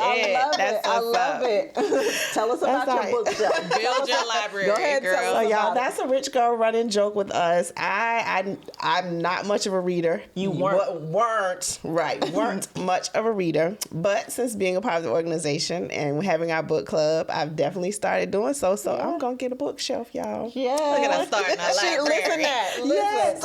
Speaker 2: That's
Speaker 1: I love it. Tell us about your bookshelf.
Speaker 2: Build your library,
Speaker 1: Go ahead,
Speaker 2: girl.
Speaker 1: tell
Speaker 3: So
Speaker 1: us
Speaker 3: y'all,
Speaker 1: about
Speaker 3: that's a rich girl running joke with us. I'm not much of a reader.
Speaker 1: You weren't
Speaker 3: much of a reader. But since being a part of the organization and having our book club, I've definitely started doing so. So I'm gonna get a bookshelf, y'all.
Speaker 1: Yeah.
Speaker 2: Look at us starting our library.
Speaker 1: Listen,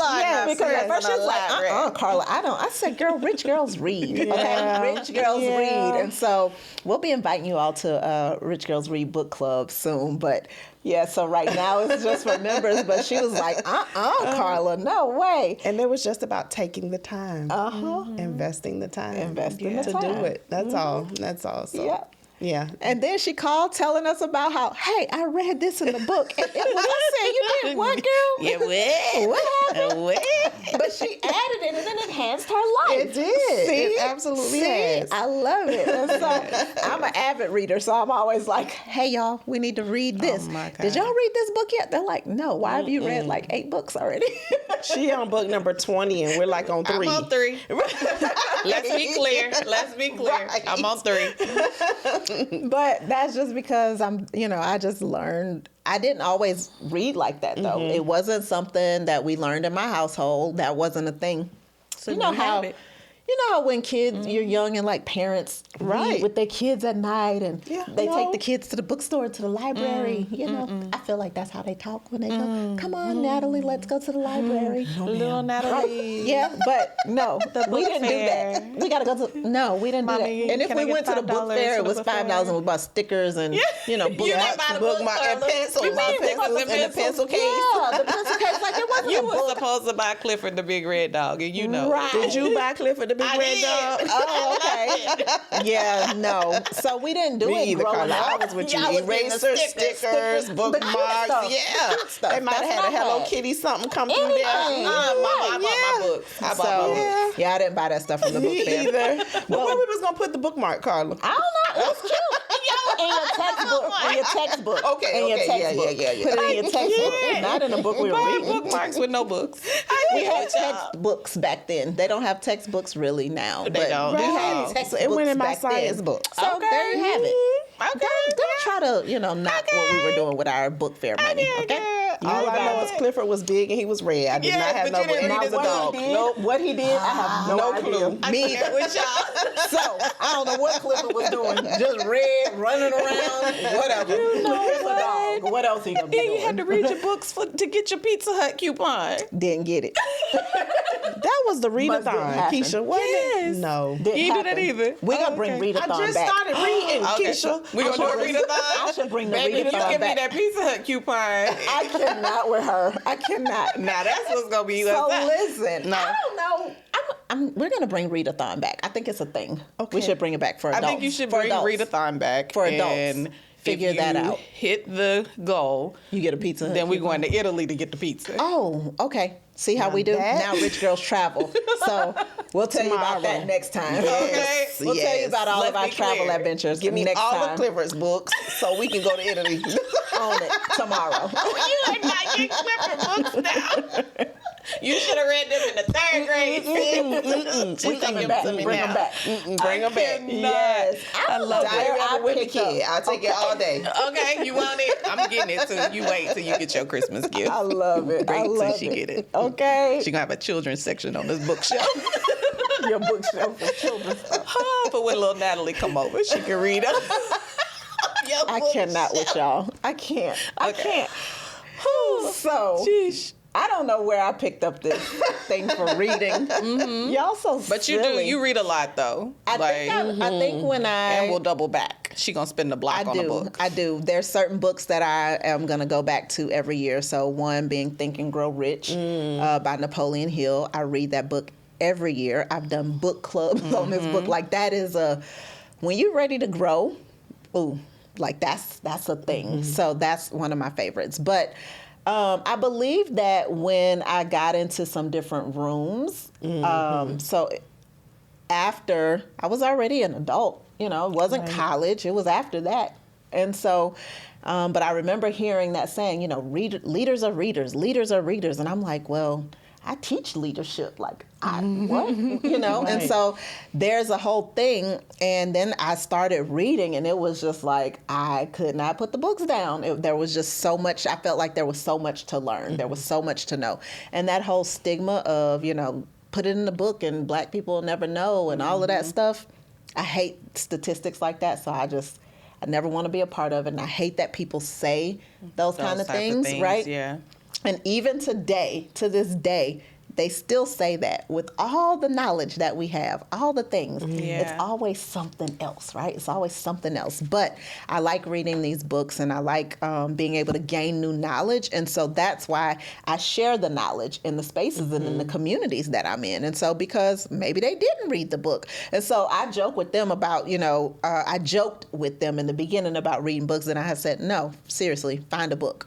Speaker 1: because at first she was like, Karla, I said, girl, rich girls read. Okay, rich girls read. And so we'll be inviting you all to Rich Girls Read Book Club soon. But yeah, so right now it's just for members. But she was like, Karla, no way.
Speaker 3: And it was just about taking the time, investing the time, to do it. That's all. That's all. So. Yeah.
Speaker 1: And then she called telling us about how, hey, I read this in the book. And when I said, you did what, girl?
Speaker 2: Yeah, what happened?
Speaker 1: But she added it and it enhanced her life.
Speaker 3: It did.
Speaker 1: See?
Speaker 3: It absolutely has.
Speaker 1: I love it. And so I'm an avid reader, so I'm always like, hey, y'all, we need to read this.
Speaker 2: Oh my God.
Speaker 1: Did y'all read this book yet? They're like, no. Why have you read like 8 books already?
Speaker 3: She on book number 20 and we're like on 3.
Speaker 2: I'm on 3. Let's be clear. Right. I'm on 3.
Speaker 1: But that's just because I just learned. I didn't always read like that, though. It wasn't something that we learned in my household. That wasn't a thing.
Speaker 2: So
Speaker 1: you know how when kids, you're young and like parents read with their kids at night and they take the kids to the bookstore, to the library. I feel like that's how they talk when they go, come on, Natalie, let's go to the library.
Speaker 2: Little Natalie.
Speaker 1: Right? Yeah, but no, we didn't do that. We got to go to, no, we didn't do that. And if we went to the book fair, it was $5 and we bought stickers and, bookmarks and pencils. And the pencil case. Yeah, the pencil case, like it wasn't
Speaker 2: You were supposed to buy Clifford the Big Red Dog, and you know.
Speaker 1: Right.
Speaker 3: Did you buy Clifford the Big Red Dog?
Speaker 1: Oh, okay. Yeah, no. So we didn't do it growing up.
Speaker 3: I was with you. Erasers, stickers, bookmarks. They might have had a Hello Kitty something come through there.
Speaker 2: I bought my books. I bought my books.
Speaker 1: Yeah, I didn't buy that stuff from the book fair.
Speaker 3: Either. But where we was going to put the bookmark, Karla?
Speaker 1: I don't know. It was cute. In your textbook.
Speaker 3: Okay.
Speaker 1: In your textbook.
Speaker 3: Yeah.
Speaker 1: Put it in your textbook. Not in a book we were reading.
Speaker 2: Bookmarks with no books.
Speaker 1: We had textbooks back then. They don't have textbooks really now.
Speaker 2: They don't.
Speaker 1: We had textbooks.
Speaker 3: So it went in my
Speaker 1: back
Speaker 3: science
Speaker 1: then.
Speaker 3: book.
Speaker 1: So there you have it.
Speaker 2: Okay.
Speaker 1: Don't try to, knock what we were doing with our book fair money. Okay?
Speaker 3: All I know is Clifford was big and he was red. I did not have no
Speaker 2: but you didn't
Speaker 3: bread.
Speaker 2: read his dog.
Speaker 3: Nope.
Speaker 1: What he did, I have no
Speaker 3: clue.
Speaker 1: idea. Me either. With y'all. So I don't know what Clifford was doing. Just red, running around, whatever.
Speaker 2: You know
Speaker 1: It's a dog. What else he gonna be
Speaker 2: Then
Speaker 1: doing?
Speaker 2: you had to read your books to get your Pizza Hut coupon.
Speaker 1: Didn't get it.
Speaker 3: That was the
Speaker 1: Must didn't
Speaker 3: readathon,
Speaker 1: happen.
Speaker 3: Keisha, wasn't
Speaker 2: Yes.
Speaker 3: it? No.
Speaker 1: Didn't
Speaker 2: You did that
Speaker 1: happen.
Speaker 2: either?
Speaker 1: We
Speaker 2: Oh,
Speaker 1: gonna bring
Speaker 2: okay.
Speaker 1: readathon
Speaker 3: I just
Speaker 1: back.
Speaker 3: started reading,
Speaker 2: Okay.
Speaker 3: Keisha.
Speaker 2: We gonna do a readathon?
Speaker 1: I should bring the
Speaker 2: Baby, you
Speaker 1: readathon
Speaker 2: give me
Speaker 1: back.
Speaker 2: that Pizza Hut coupon.
Speaker 1: I cannot with her. I cannot.
Speaker 2: Now that's what's gonna be.
Speaker 1: So
Speaker 2: that.
Speaker 1: listen,
Speaker 2: No.
Speaker 1: I don't know. We're gonna bring readathon back. I think it's a thing.
Speaker 3: Okay.
Speaker 1: We should bring it back for
Speaker 2: I
Speaker 1: adults.
Speaker 2: think you should
Speaker 1: For
Speaker 2: bring
Speaker 1: adults.
Speaker 2: readathon back
Speaker 1: For adults.
Speaker 2: And
Speaker 1: Figure
Speaker 2: if
Speaker 1: that
Speaker 2: you
Speaker 1: out.
Speaker 2: Hit the goal.
Speaker 1: You get a pizza. Hut
Speaker 2: Then we're
Speaker 1: coupon.
Speaker 2: going to Italy to get the pizza.
Speaker 1: Oh, okay. See how we do?
Speaker 3: that-
Speaker 1: Now rich girls travel. So we'll tell you about that
Speaker 3: Tomorrow.
Speaker 1: next time.
Speaker 2: Okay.
Speaker 1: We'll tell you
Speaker 3: Yes.
Speaker 1: about all
Speaker 2: Let's
Speaker 1: of our
Speaker 2: be
Speaker 1: travel
Speaker 2: clear.
Speaker 1: adventures
Speaker 3: Give me
Speaker 1: next
Speaker 3: all
Speaker 1: time.
Speaker 3: of Clifford's books so we can go to Italy.
Speaker 1: On it tomorrow.
Speaker 2: You are not getting Clifford books now. You should have read them in the third grade.
Speaker 1: We coming back. Bring them back.
Speaker 3: Bring them back.
Speaker 1: Yes. I love
Speaker 3: Diary
Speaker 1: where
Speaker 3: of
Speaker 1: I
Speaker 3: a Whippy
Speaker 1: picked up.
Speaker 3: Kid. I'll take it all day.
Speaker 2: Okay, you want it? I'm getting it too. You wait till you get your Christmas gift.
Speaker 1: I love it.
Speaker 2: Wait
Speaker 1: I
Speaker 2: till
Speaker 1: love
Speaker 2: she
Speaker 1: it.
Speaker 2: get it.
Speaker 1: Okay.
Speaker 2: She gonna have a children's section on this bookshelf.
Speaker 1: Your bookshelf for children stuff.
Speaker 2: But when little Natalie come over, she can read them.
Speaker 1: I cannot with y'all. I can't. I
Speaker 2: Okay.
Speaker 1: can't. So
Speaker 2: Sheesh.
Speaker 1: I don't know where I picked up this thing for reading. Y'all so
Speaker 2: But you
Speaker 1: silly.
Speaker 2: do. You read a lot though.
Speaker 1: I think when
Speaker 2: and we'll double back. She gonna spend the block on a book.
Speaker 1: I do. There's certain books that I am going to go back to every year. So one being Think and Grow Rich by Napoleon Hill. I read that book every year. I've done book clubs on this book. Like that is when you're ready to grow, ooh, like that's a thing. So that's one of my favorites. But I believe that when I got into some different rooms, so after I was already an adult, it wasn't college, it was after that. And so, but I remember hearing that saying, leaders are readers, leaders are readers. And I'm like, well, I teach leadership. Like, what? And so there's a whole thing. And then I started reading, and it was just like, I could not put the books down. There was just so much. I felt like there was so much to learn. There was so much to know. And that whole stigma of, put it in the book and Black people will never know and all of that stuff. I hate statistics like that. So I never want to be a part of it. And I hate that people say those kind of
Speaker 2: type
Speaker 1: things, right?
Speaker 2: Yeah.
Speaker 1: And even today, to this day, they still say that with all the knowledge that we have, all the things, it's always something else, right? It's always something else. But I like reading these books, and I like being able to gain new knowledge. And so that's why I share the knowledge in the spaces and in the communities that I'm in. And so because maybe they didn't read the book. And so I joke with them about, I joked with them in the beginning about reading books, and I have said, no, seriously, find a book.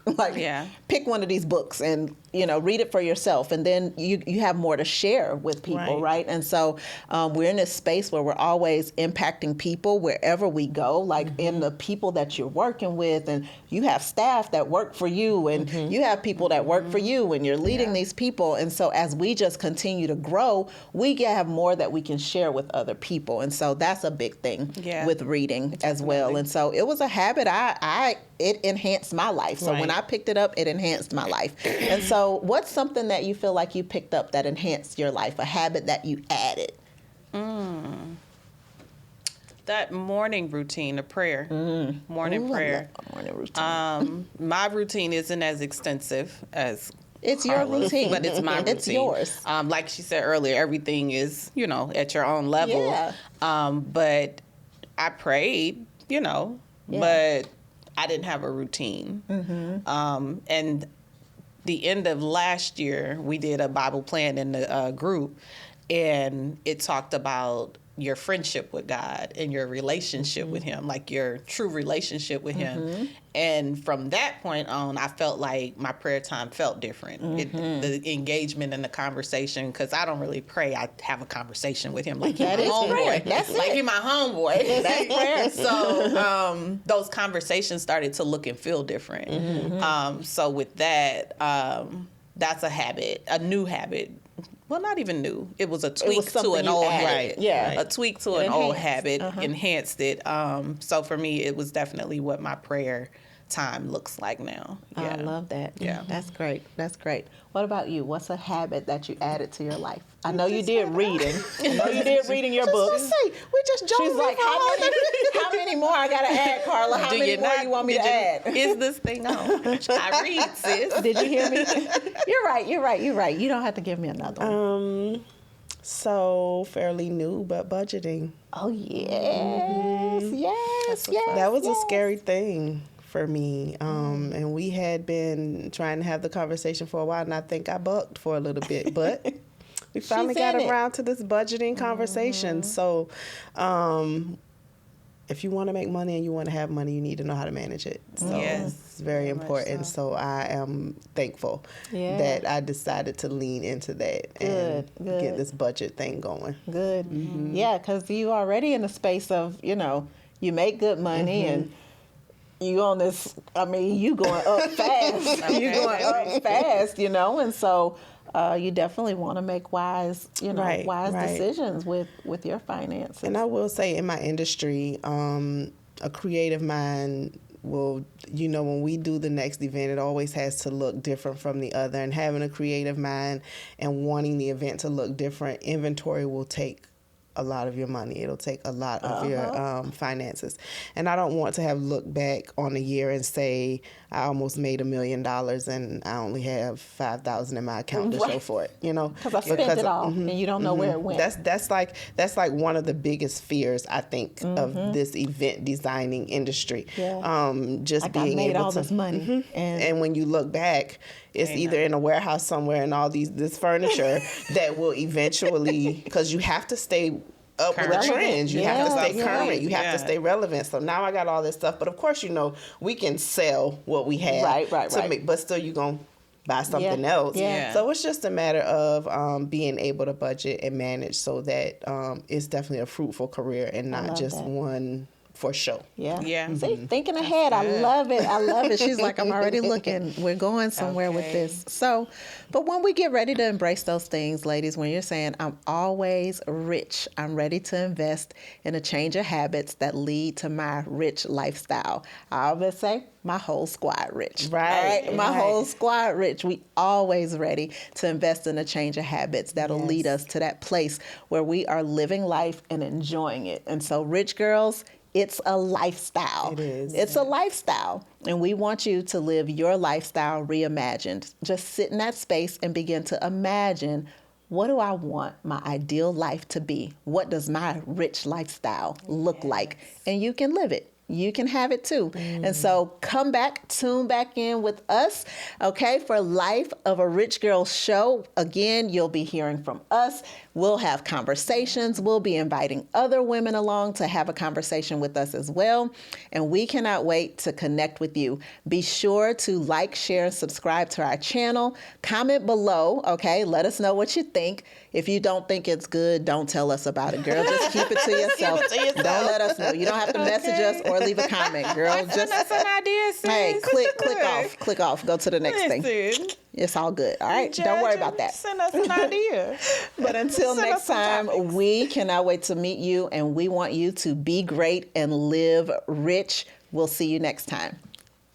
Speaker 1: Pick one of these books and, read it for yourself. And then you have more to share with people, right? And so we're in this space where we're always impacting people wherever we go, like in the people that you're working with, and you have staff that work for you, and you have people that work for you, and you're leading these people. And so as we just continue to grow, we have more that we can share with other people. And so that's a big thing with reading as well. And so it was a habit. It enhanced my life. So when I picked it up, it enhanced my life. And so what's something that you feel like you picked up that enhanced your life, a habit that you added?
Speaker 2: That morning routine, a prayer. Morning prayer.
Speaker 1: I love a morning routine.
Speaker 2: My routine isn't as extensive as
Speaker 1: It's your routine.
Speaker 2: but it's my routine.
Speaker 1: It's yours.
Speaker 2: Like she said earlier, everything is, at your own level.
Speaker 1: Yeah.
Speaker 2: But I prayed, but I didn't have a routine. And the end of last year, we did a Bible plan in the group, and it talked about your friendship with God and your relationship with Him, like your true relationship with Him. And from that point on, I felt like my prayer time felt different. The engagement and the conversation, because I don't really pray. I have a conversation with Him like he's my homeboy.
Speaker 1: That's
Speaker 2: like
Speaker 1: it.
Speaker 2: he's my homeboy.
Speaker 1: That's prayer.
Speaker 2: So those conversations started to look and feel different. So with that, that's a habit, a new habit. Well, not even new. It was a tweak to an old habit.
Speaker 1: Yeah.
Speaker 2: A tweak to an old habit, enhanced it. So for me, it was definitely what my prayer time looks like now.
Speaker 1: I love that.
Speaker 2: Yeah.
Speaker 1: That's great. That's great. What about you? What's a habit that you added to your life? I know you did reading. I know you did reading your books.
Speaker 3: We just joined.
Speaker 1: She's like, how many more I gotta add, Karla? How many more you want me to add?
Speaker 2: Is this thing on? I read, sis.
Speaker 1: Did you hear me? You're right. You don't have to give me another one.
Speaker 3: So fairly new, but budgeting.
Speaker 1: Oh yes, yes.
Speaker 3: That was a scary thing for me. And we had been trying to have the conversation for a while, and I think I bucked for a little bit, but we finally got around to this budgeting conversation. So if you want to make money and you want to have money, you need to know how to manage it. So it's very important. So I am thankful that I decided to lean into that and get this budget thing going.
Speaker 1: Good. Yeah, because you already in the space of, you make good money and you on this, you going up fast. You going up fast, and so you definitely want to make wise decisions with your finances.
Speaker 3: And I will say, in my industry, a creative mind will, when we do the next event, it always has to look different from the other. And having a creative mind and wanting the event to look different, inventory will take a lot of your money. It'll take a lot of your finances. And I don't want to have looked back on a year and say I almost made $1 million and I only have $5,000 in my account to show for it.
Speaker 1: Because I spent it all and you don't know where it went.
Speaker 3: That's like one of the biggest fears, I think, of this event designing industry. Just being
Speaker 1: made
Speaker 3: able
Speaker 1: all
Speaker 3: to
Speaker 1: this money,
Speaker 3: and when you look back, it's either in a warehouse somewhere and all this furniture that will eventually, because you have to stay up with the trends. You have to stay current. You have to stay relevant. So now I got all this stuff. But of course, we can sell what we have. Right. But still, you're going to buy something else.
Speaker 1: Yeah.
Speaker 3: So it's just a matter of being able to budget and manage so that it's definitely a fruitful career and not just one for show.
Speaker 1: Yeah. See, thinking ahead. I love it. She's like, I'm already looking. We're going somewhere with this. So, but when we get ready to embrace those things, ladies, when you're saying, I'm always rich, I'm ready to invest in a change of habits that lead to my rich lifestyle. I always say, my whole squad rich. Right? My whole squad rich. We always ready to invest in a change of habits that'll lead us to that place where we are living life and enjoying it. And so, rich girls, it's a lifestyle.
Speaker 3: It is.
Speaker 1: It's a lifestyle. And we want you to live your lifestyle reimagined. Just sit in that space and begin to imagine, what do I want my ideal life to be? What does my rich lifestyle look like? And you can live it. You can have it too. And so tune back in with us, okay, for Life of a Rich Girl show. Again, you'll be hearing from us. We'll have conversations. We'll be inviting other women along to have a conversation with us as well. And we cannot wait to connect with you. Be sure to like, share, and subscribe to our channel. Comment below, okay? Let us know what you think. If you don't think it's good, don't tell us about it, girl. Just keep it to yourself. Don't let us know. You don't have to message us or leave a comment, girl.
Speaker 2: Send us an idea, sis.
Speaker 1: Hey, click off. Go to the next thing. It's all good. All right? Don't worry about that.
Speaker 2: Send us an idea.
Speaker 1: But until next time, we cannot wait to meet you, and we want you to be great and live rich. We'll see you next time.